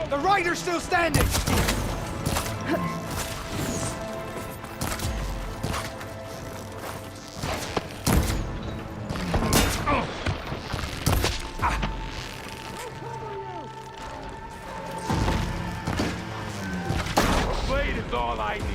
The rider's still standing!
Blade is all I need.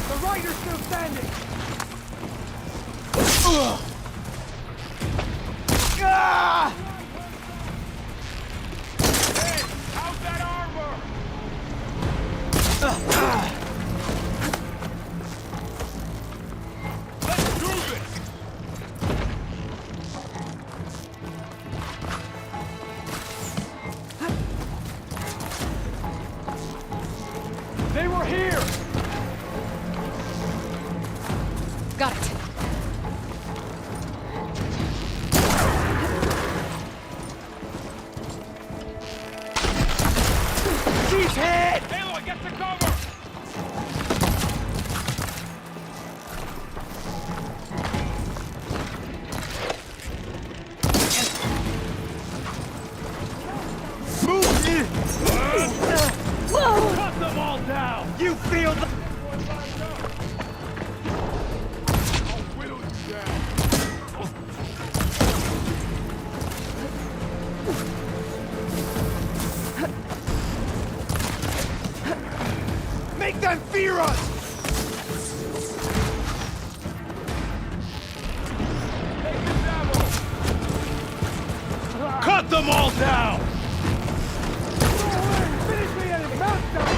The rider's still standing!
Hey, how's that armor? Let's do this!
They were here!
Got it.
She's hit!
Aloy, get to cover!
Move in!
Cut them all down!
You feel the...
I'll whittle you down.
Make them fear us!
Cut them all down!
Finish me at his mouth down!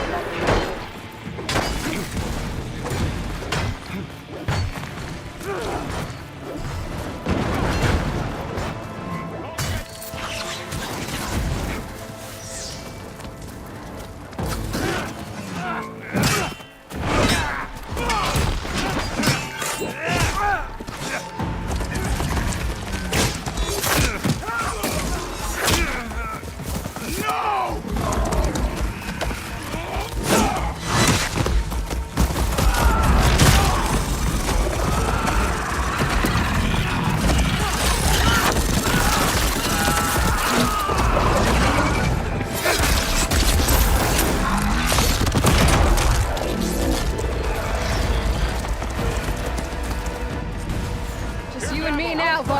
Just you and me now, Bo.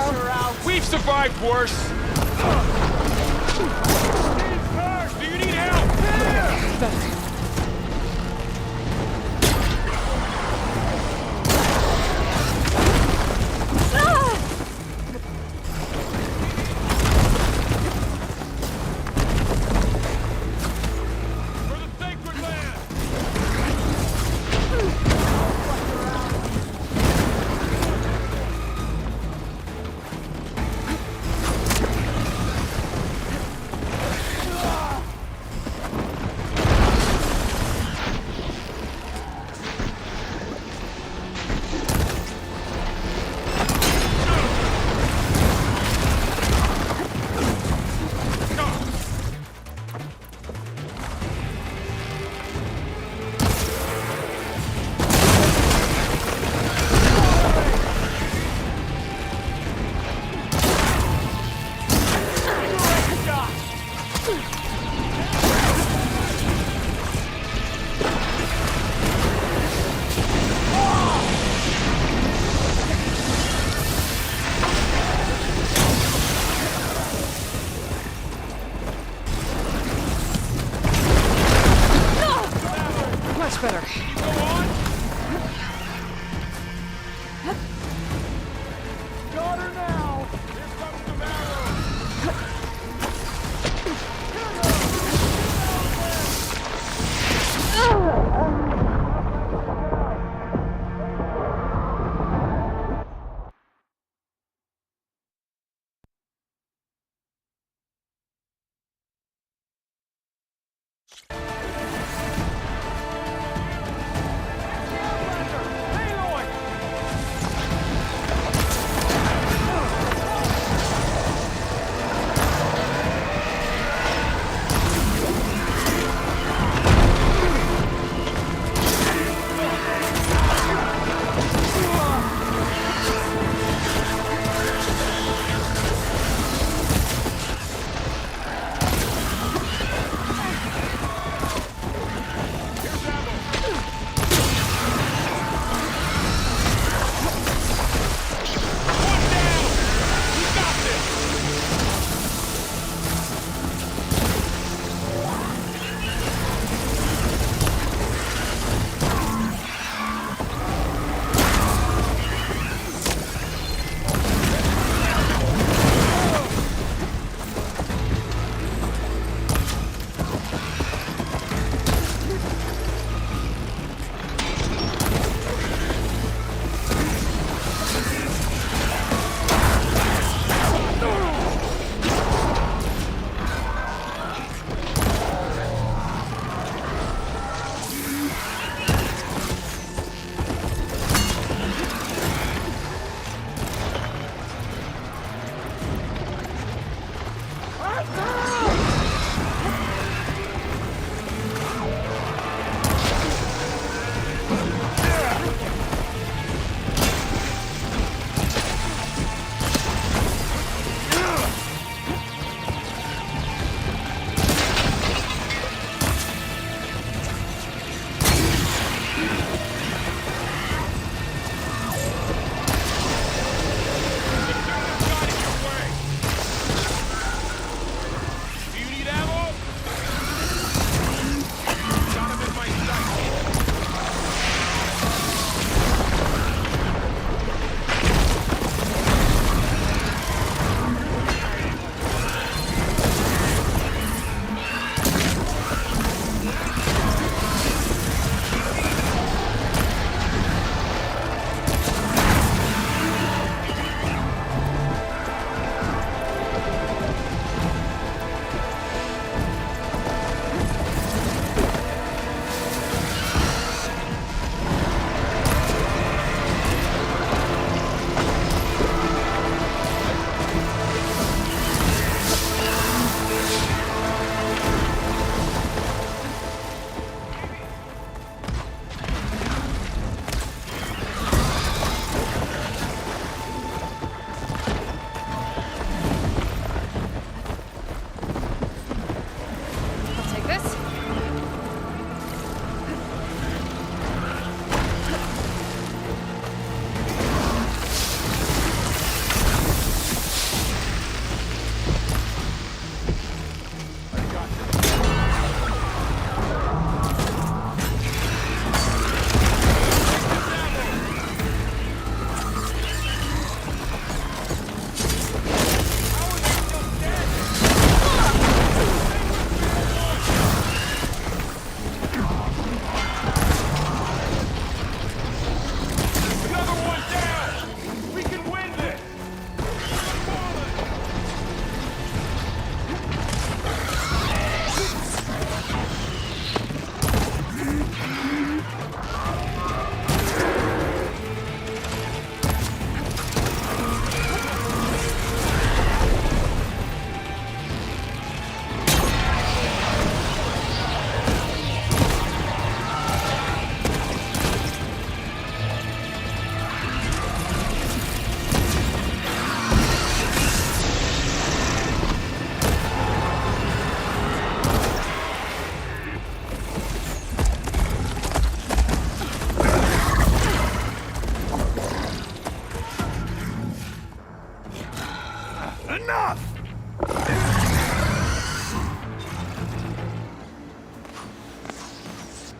We've survived worse! Do you need help?
Better.
For the sacred land!
Much better.
Go on! Got her now! Here comes the arrow!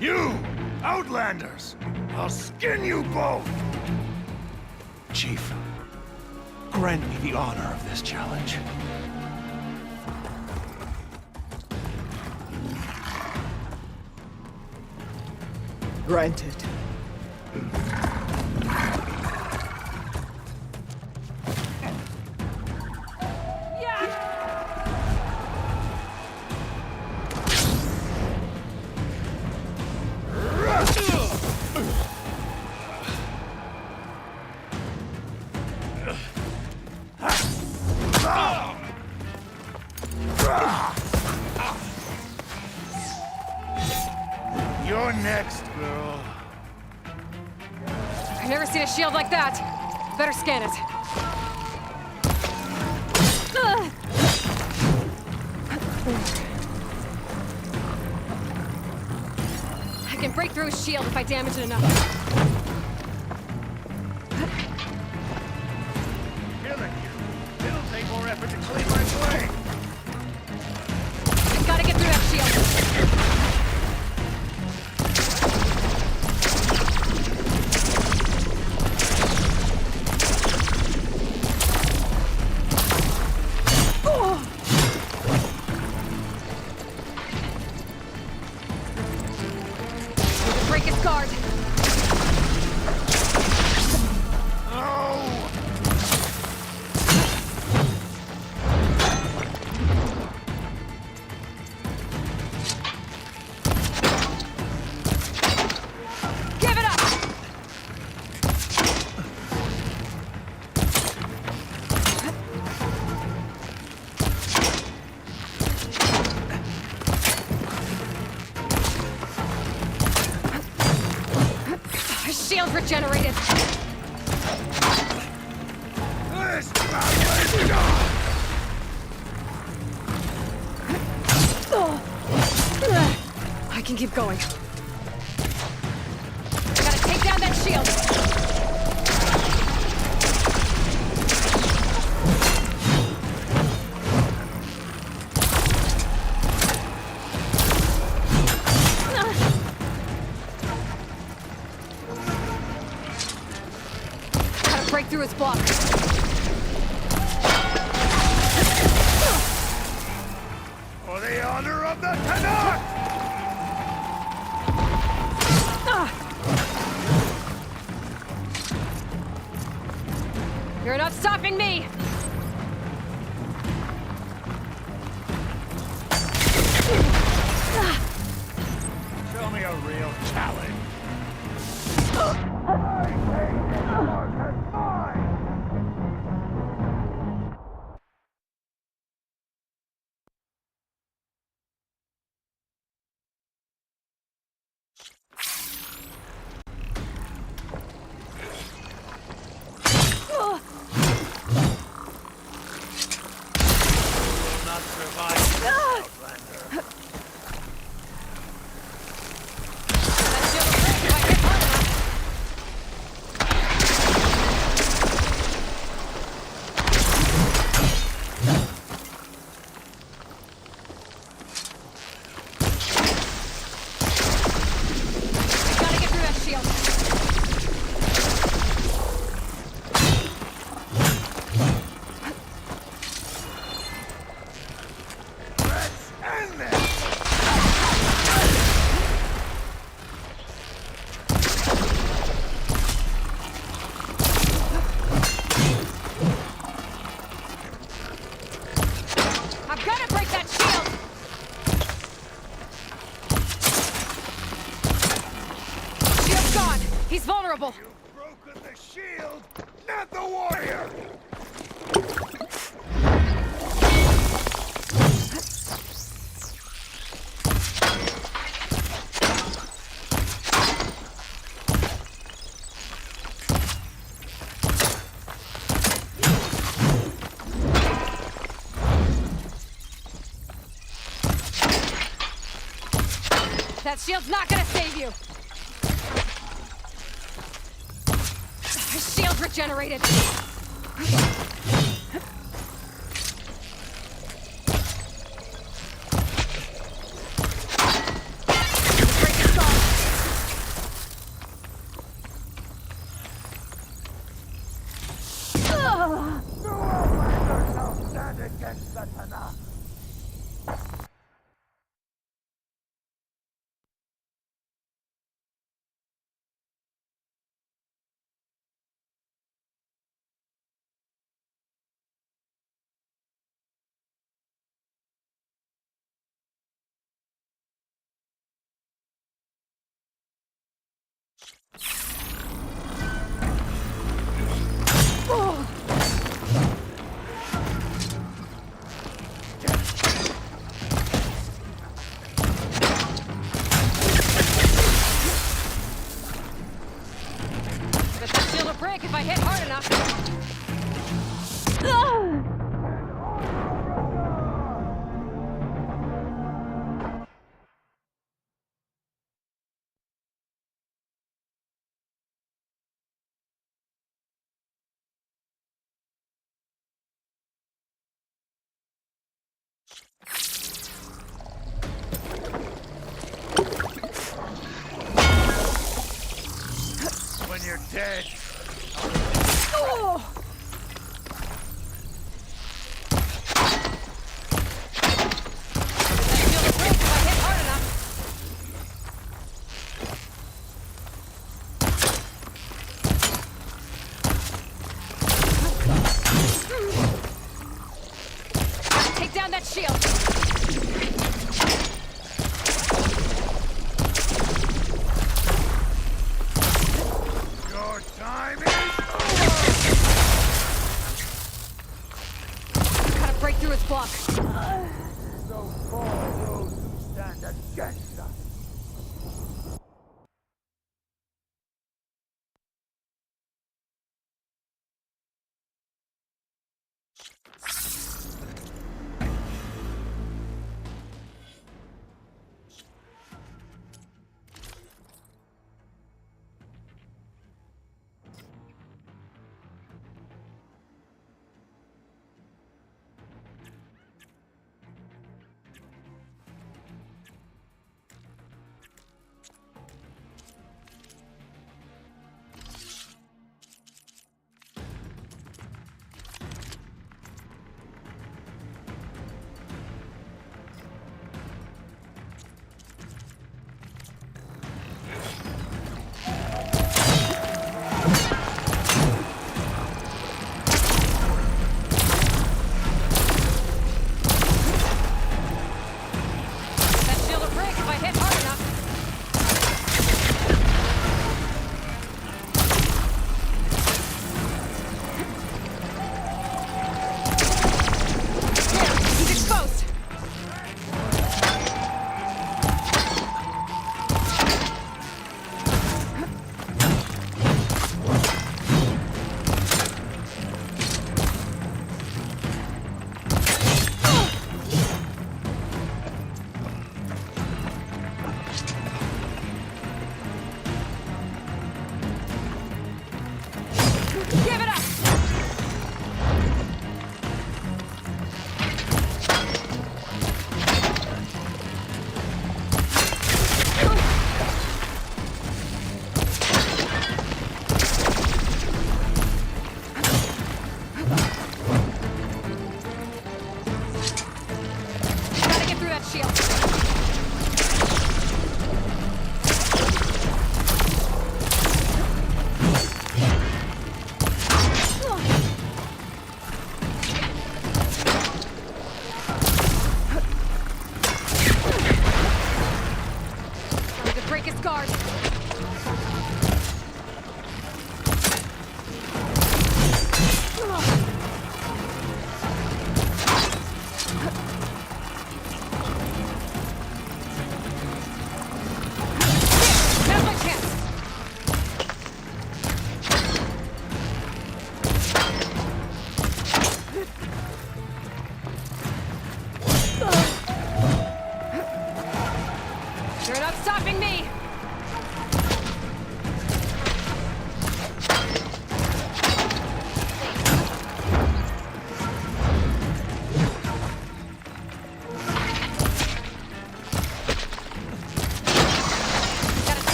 You! Outlanders! I'll skin you both!
Chief, grant me the honor of this challenge.
Granted.
You're next, girl.
I've never seen a shield like that. Better scan it. I can break through his shield if I damage it enough.
Killing you. It'll take more effort to clean my blade.
I gotta get through that shield. Break its guard. Give it up! His shield regenerated.
This battle is done!
I can keep going. Gotta take down that shield. Gotta break through his block.
For the honor of the Tanakh!
You're not stopping me!
Show me a real challenge. Not survive, Outlander.
Gotta get through that shield.
Let's end this!
I've gotta break that shield! Shield's gone! He's vulnerable!
You've broken the shield, not the warrior!
That shield's not gonna save you! His shield regenerated! Break his guard!
hit hard enough. Ugh!
When you're dead.
Oh! Take down that shield.
Your time is
Gotta break through his block.
so far those who stand against us.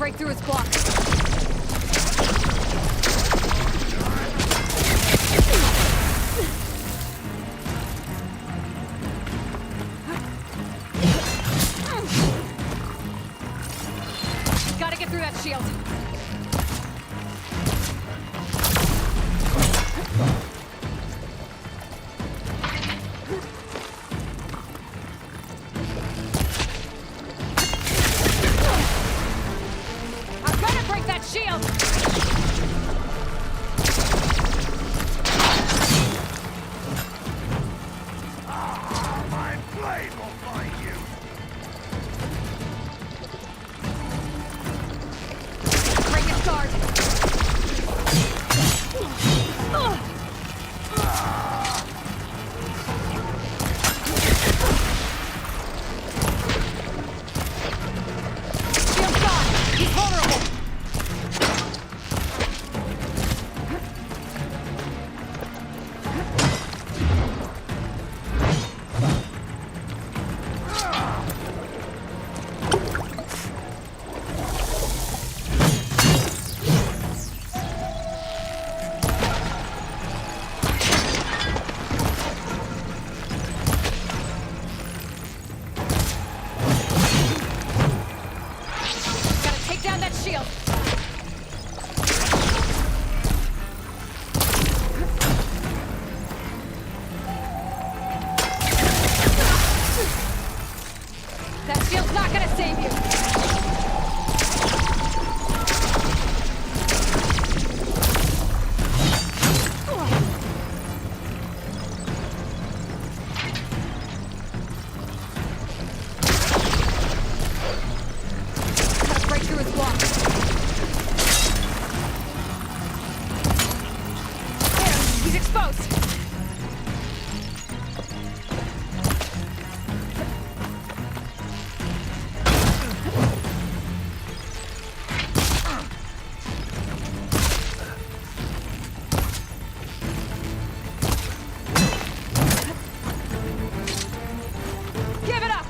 break through his block. Gotta get through that shield. I've gotta break that shield!
That shield's not gonna save you! Gotta break through his block. There, he's exposed! Give it up!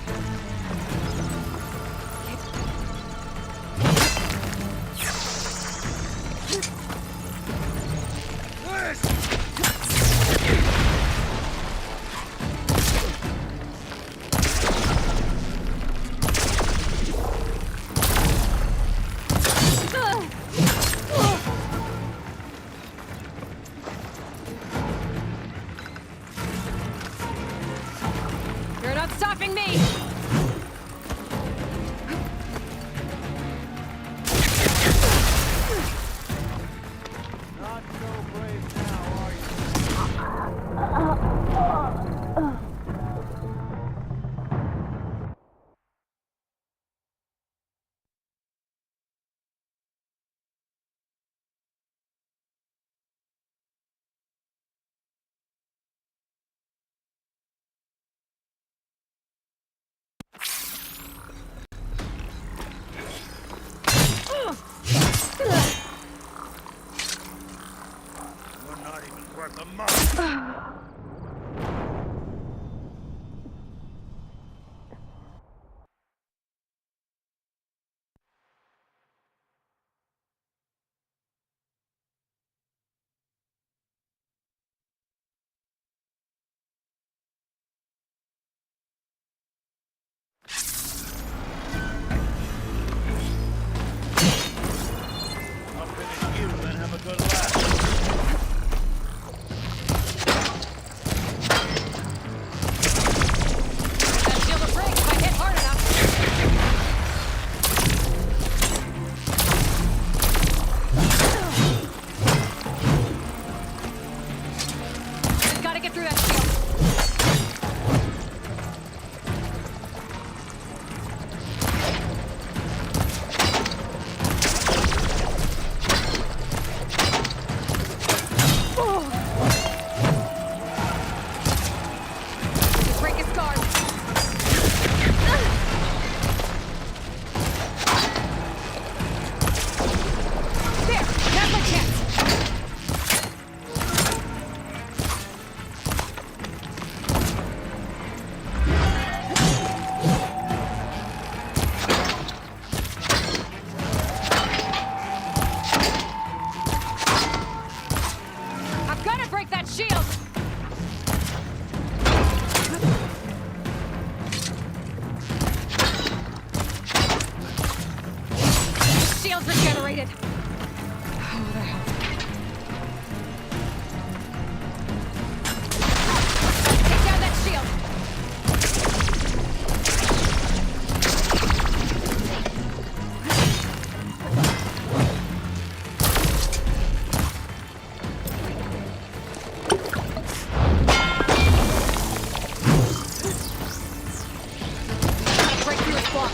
You're not stopping me!
Not so brave now, are you? You're not even worth a month. I'll finish you, then have a good laugh.
That shield will break if I hit hard enough. Just gotta get through that shield. Just break his guard. There! That's my chance! I'm gonna break that shield! Shield's regenerated! Oh, the hell. Take down that shield! Break through his block.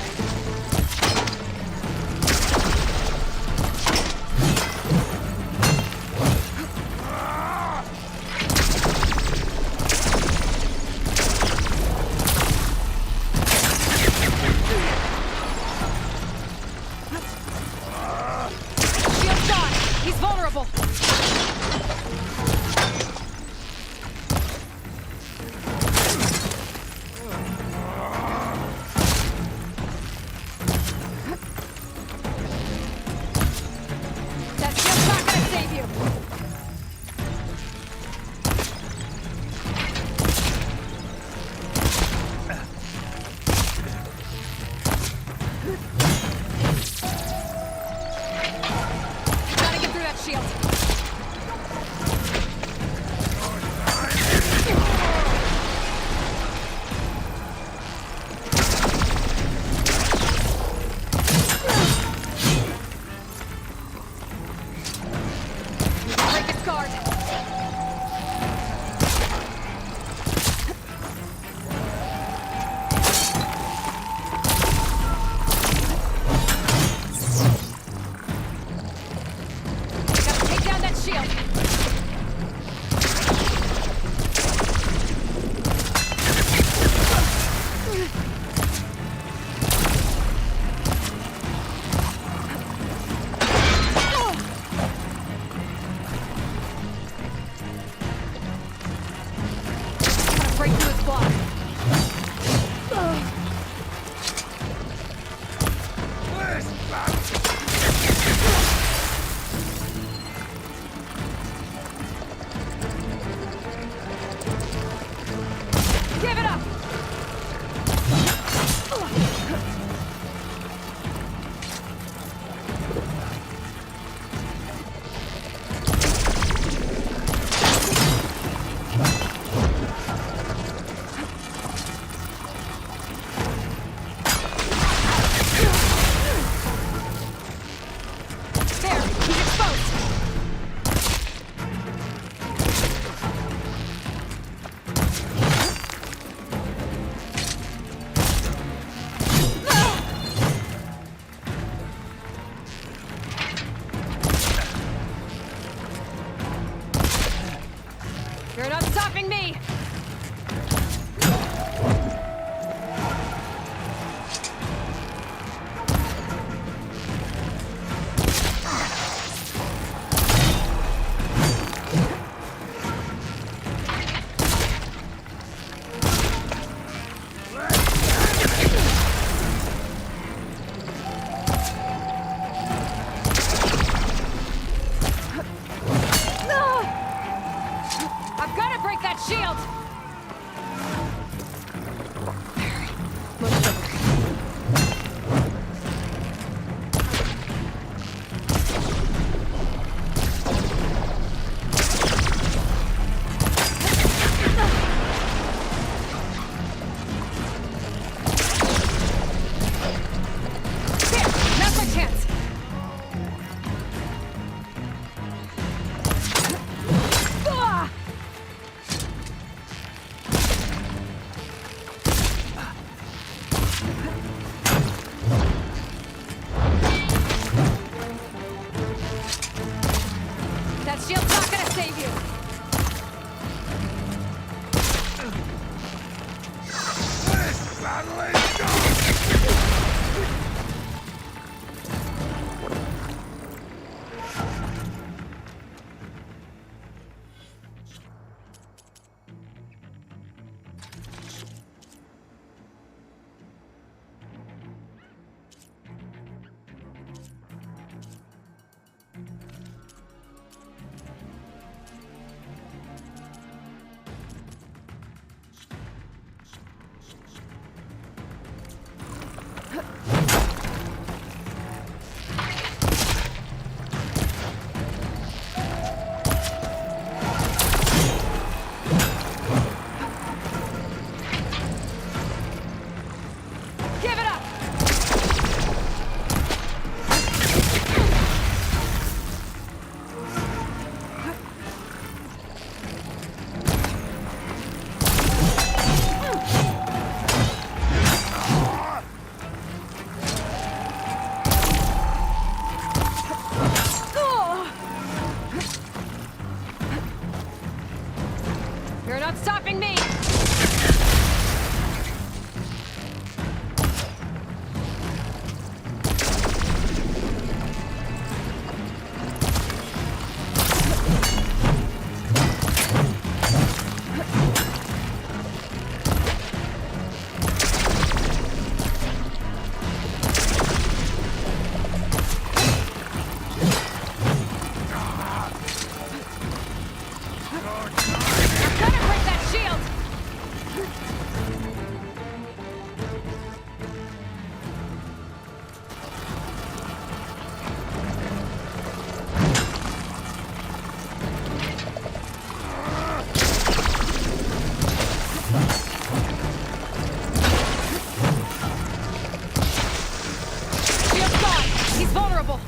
terrible!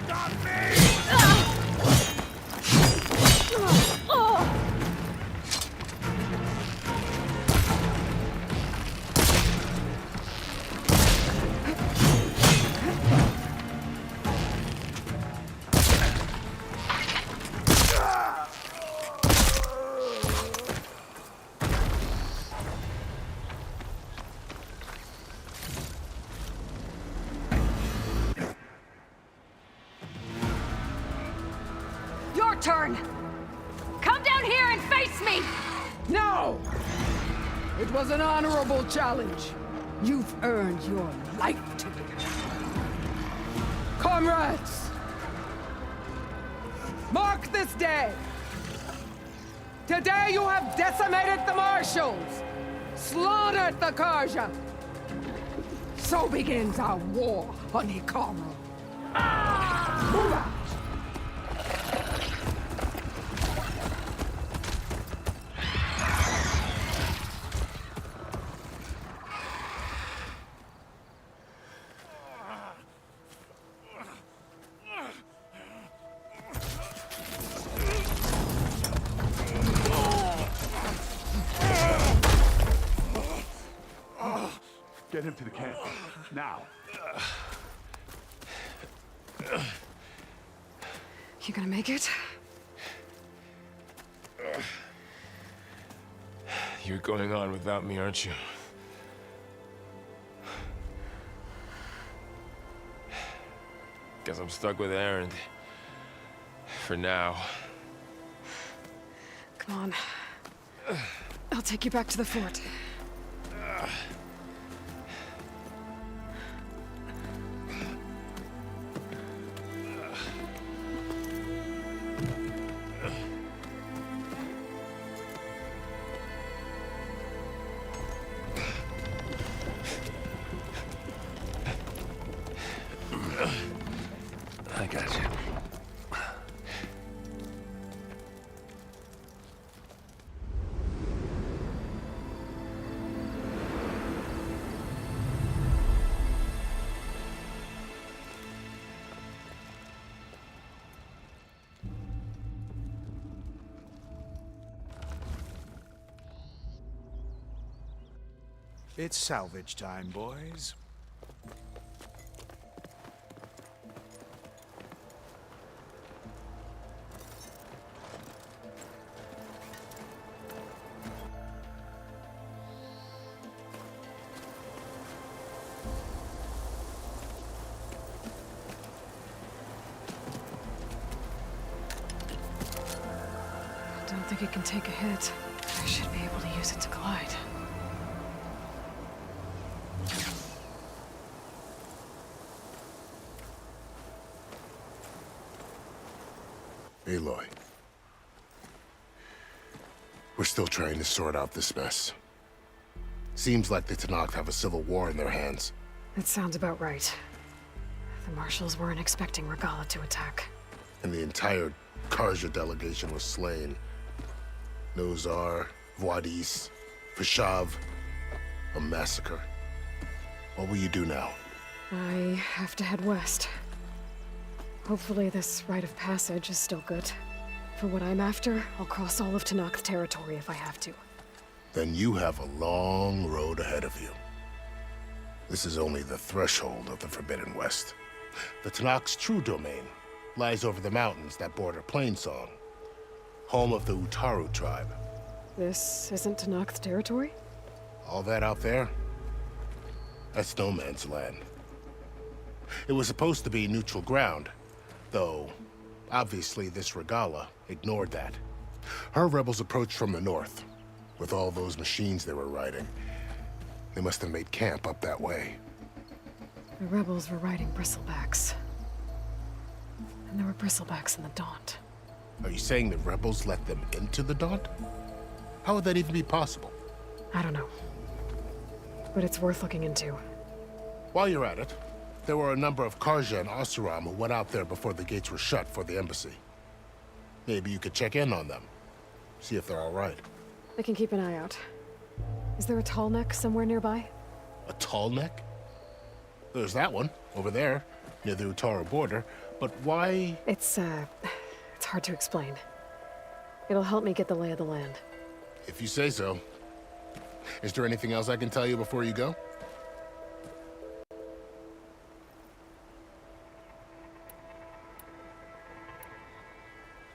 Stop me!
Your turn! Come down here and face me! No! It was an honorable challenge. You've earned your life today. Comrades! Mark this day! Today you have decimated the Marshals! Slaughtered the Karja! So begins our war, honeycomb. Move out!
Get him to the camp. Now.
You gonna make it?
You're going on without me, aren't you? Guess I'm stuck with Aaron. For now.
Come on. I'll take you back to the fort.
I got you.
It's salvage time, boys.
I don't think it can take a hit. I should be able to use it to glide.
Aloy. We're still trying to sort out this mess. Seems like the Tenakth have a civil war in their hands.
That sounds about right. The Marshals weren't expecting Regalla to attack.
And the entire Karja delegation was slain. Nozar, Voidis, Fashav. A massacre. What will you do now?
I have to head west. Hopefully this rite of passage is still good. For what I'm after, I'll cross all of Tenakth territory if I have to.
Then you have a long road ahead of you. This is only the threshold of the Forbidden West. The Tenakth's true domain lies over the mountains that border Plainsong, home of the Utaru tribe.
This isn't Tenakth territory?
All that out there? That's no man's land. It was supposed to be neutral ground, though obviously this Regalla ignored that. Her rebels approached from the north. With all those machines they were riding, they must have made camp up that way.
The rebels were riding bristlebacks. And there were bristlebacks in the Daunt.
Are you saying the rebels let them into the Daunt? How would that even be possible?
I don't know. But it's worth looking into.
While you're at it, there were a number of Karja and Oseram who went out there before the gates were shut for the embassy. Maybe you could check in on them. See if they're all right.
I can keep an eye out. Is there a tall neck somewhere nearby?
A tall neck? There's that one, over there. near the Utaru border, but why?
It's hard to explain. It'll help me get the lay of the land.
If you say so. Is there anything else I can tell you before you go?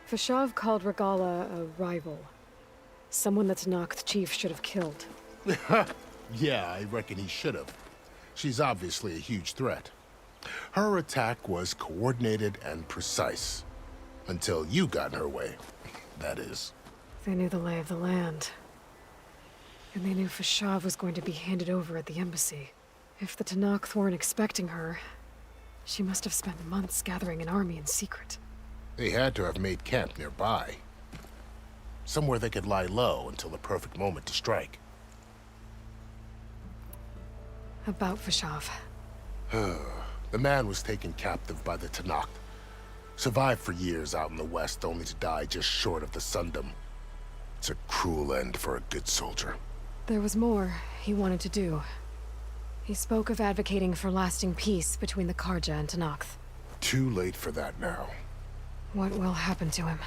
Fashav called Regalla a rival. Someone that Tanakh chief should have killed.
Yeah, I reckon he should have. She's obviously a huge threat. Her attack was coordinated and precise. Until you got in her way, that is.
They knew the lay of the land. And they knew Fashav was going to be handed over at the embassy. If the Tanakh weren't expecting her, she must have spent months gathering an army in secret.
They had to have made camp nearby. Somewhere they could lie low until the perfect moment to strike.
About Fashav.
The man was taken captive by the Tanakh. Survived for years out in the west, only to die just short of the Sundom. It's a cruel end for a good soldier.
There was more he wanted to do. He spoke of advocating for lasting peace between the Karja and Tanakh.
Too late for that now.
What will happen to him?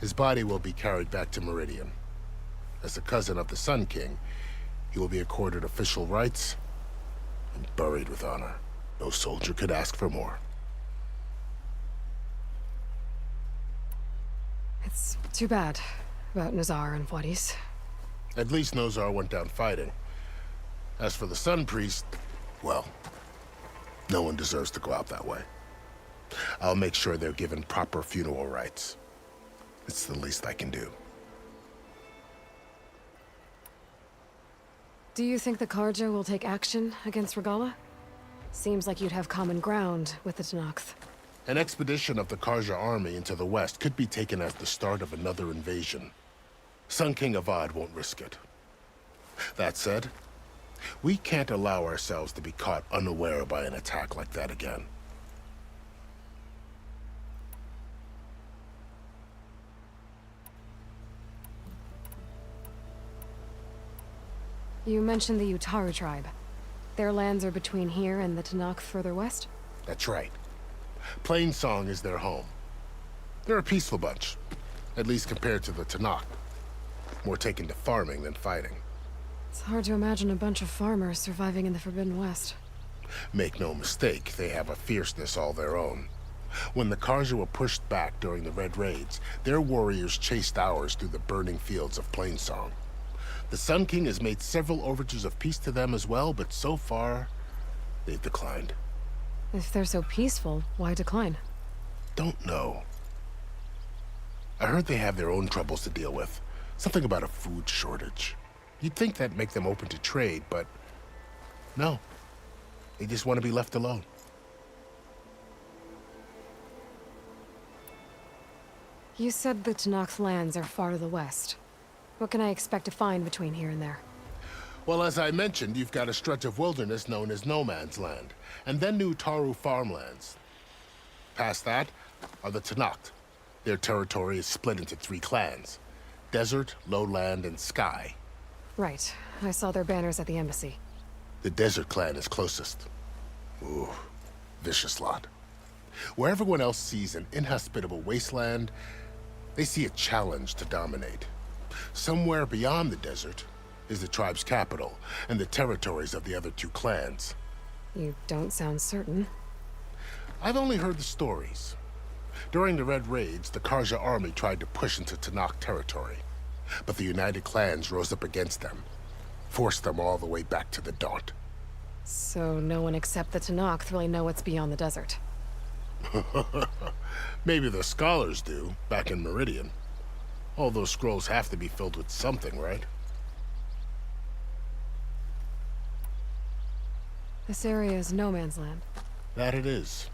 His body will be carried back to Meridian. As the cousin of the Sun King, he will be accorded official rights and buried with honor. No soldier could ask for more.
It's too bad about Nazar and Wadis.
At least Nozar went down fighting. As for the Sun Priest, well, no one deserves to go out that way. I'll make sure they're given proper funeral rites. It's the least I can do.
Do you think the Karja will take action against Regalla? Seems like you'd have common ground with the Tanakh.
An expedition of the Karja army into the west could be taken as the start of another invasion. Sun King Avad won't risk it. That said, we can't allow ourselves to be caught unaware by an attack like that again.
You mentioned the Utaru tribe. Their lands are between here and the Tanakh further west?
That's right. Plainsong is their home. They're a peaceful bunch, at least compared to the Tanakh. More taken to farming than fighting.
It's hard to imagine a bunch of farmers surviving in the Forbidden West.
Make no mistake, they have a fierceness all their own. When the Karja were pushed back during the Red Raids, their warriors chased ours through the burning fields of Plainsong. The Sun King has made several overtures of peace to them as well, but so far, they've declined.
If they're so peaceful, why decline?
Don't know. I heard they have their own troubles to deal with. Something about a food shortage. You'd think that'd make them open to trade, but no. They just want to be left alone.
You said the Tanakh lands are far to the west. What can I expect to find between here and there?
Well, as I mentioned, you've got a stretch of wilderness known as No Man's Land, and then New Taru farmlands. Past that are the Tanakh. Their territory is split into 3 clans: Desert, Lowland, and Sky.
Right. I saw their banners at the embassy.
The Desert clan is closest. Ooh, vicious lot. Where everyone else sees an inhospitable wasteland, they see a challenge to dominate. Somewhere beyond the desert is the tribe's capital and the territories of the other 2 clans.
You don't sound certain.
I've only heard the stories. During the Red Raids, the Karja army tried to push into Tanakh territory, but the United Clans rose up against them, forced them all the way back to the Daunt.
So no one except the Tanakh really know what's beyond the desert.
Maybe the scholars do, back in Meridian. All those scrolls have to be filled with something, right?
This area is no man's land.
That it is.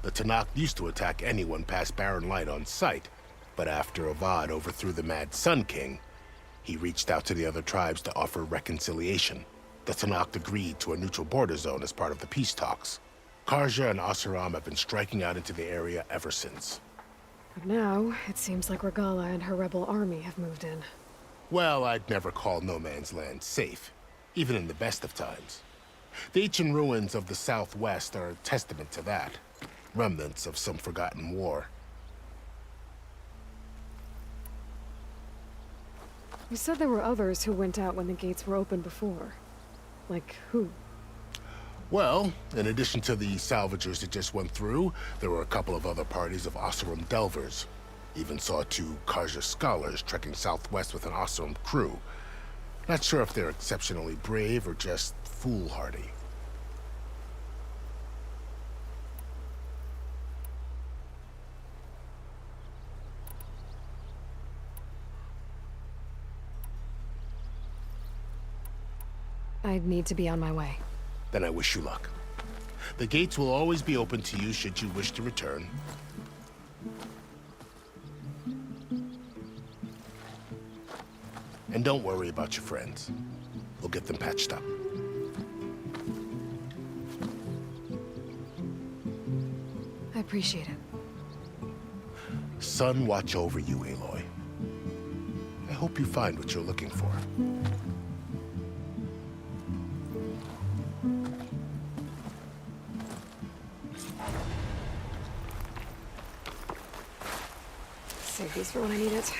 The Tanakh used to attack anyone past Barren Light on sight, but after Avad overthrew the Mad Sun King, he reached out to the other tribes to offer reconciliation. The Tanakh agreed to a neutral border zone as part of the peace talks. Karja and Asuram have been striking out into the area ever since.
But now, it seems like Regalla and her rebel army have moved in.
Well, I'd never call No Man's Land safe, even in the best of times. The ancient ruins of the Southwest are a testament to that. Remnants of some forgotten war.
You said there were others who went out when the gates were open before. Like who?
Well, in addition to the salvagers that just went through, there were a couple of other parties of Oseram delvers. Even saw 2 Karja scholars trekking southwest with an Oseram crew. Not sure if they're exceptionally brave or just foolhardy.
I'd need to be on my way.
Then I wish you luck. The gates will always be open to you should you wish to return. And don't worry about your friends. We'll get them patched up.
I appreciate it.
Sun watch over you, Aloy. I hope you find what you're looking for.
Save these for when I need it.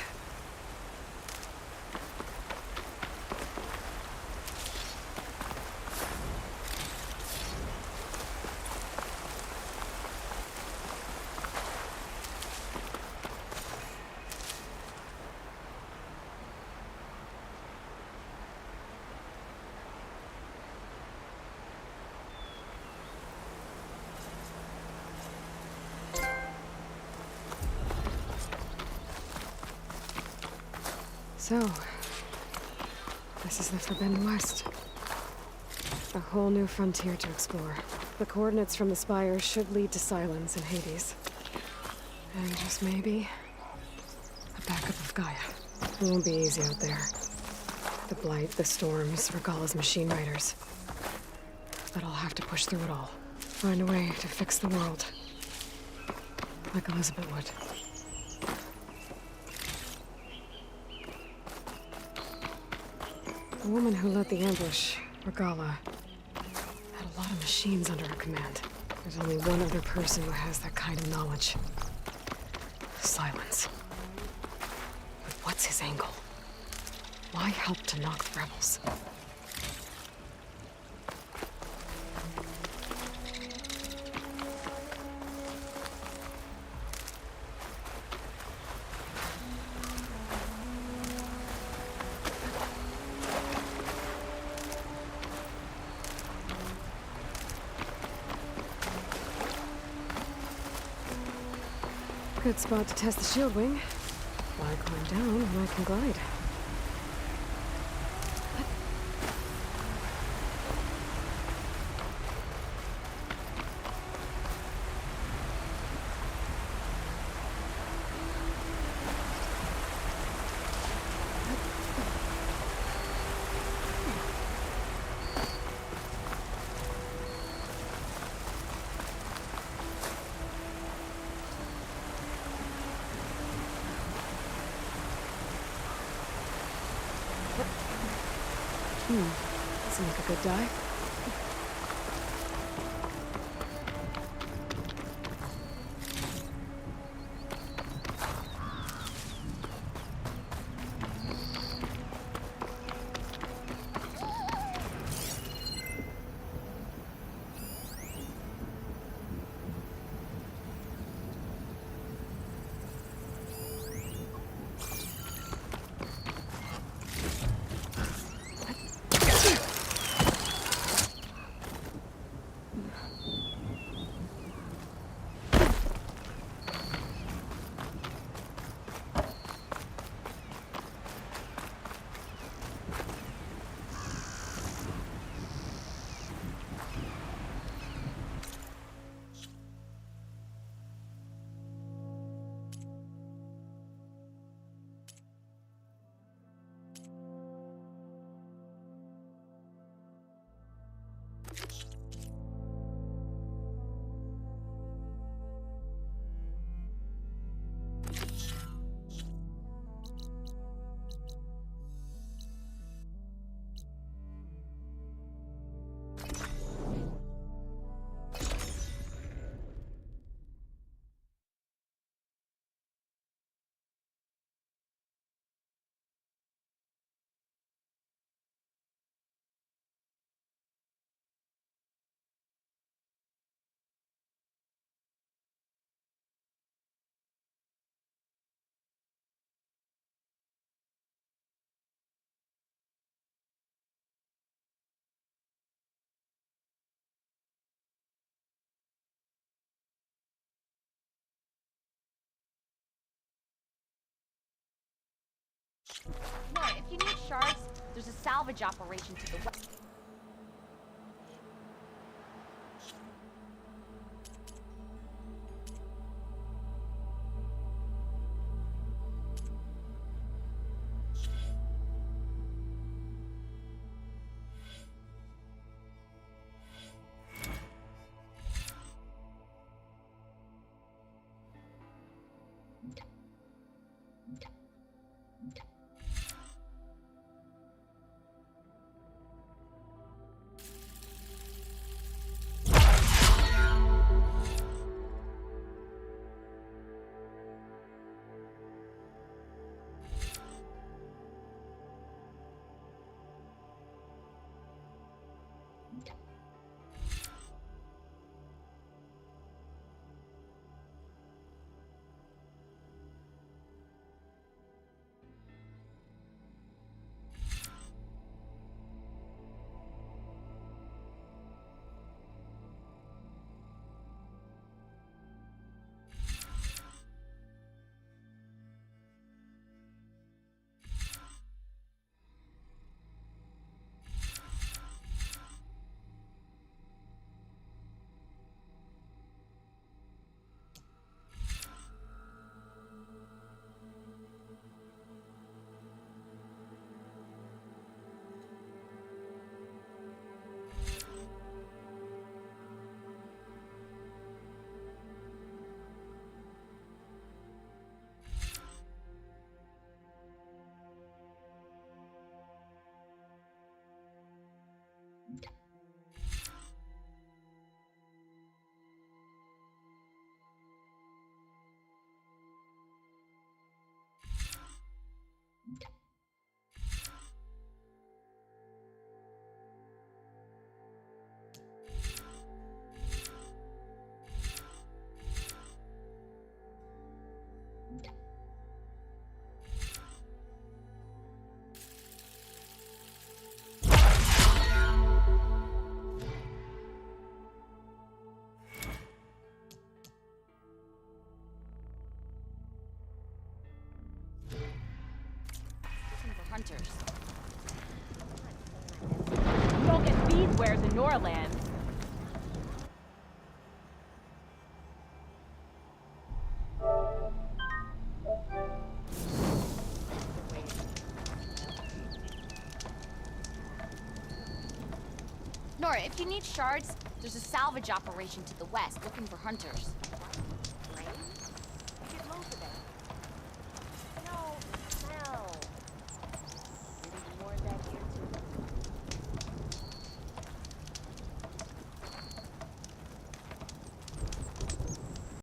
So, this is the Forbidden West. A whole new frontier to explore. The coordinates from the spires should lead to Silence and Hades. And just maybe, a backup of Gaia. It won't be easy out there. The Blight, the Storms, Regalla's machine riders. But I'll have to push through it all. Find a way to fix the world. Like Elizabeth would. The woman who led the ambush, Regalla, had a lot of machines under her command. There's only one other person who has that kind of knowledge. Silence. But what's his angle? Why help to knock the rebels? Good spot to test the shield wing. Why climb down when I can glide? Doesn't make a good dive.
Nora, if you need shards, there's a salvage operation to the west. Hunters.
You don't get bead wares in Norland.
Nora, if you need shards, there's a salvage operation to the west looking for hunters.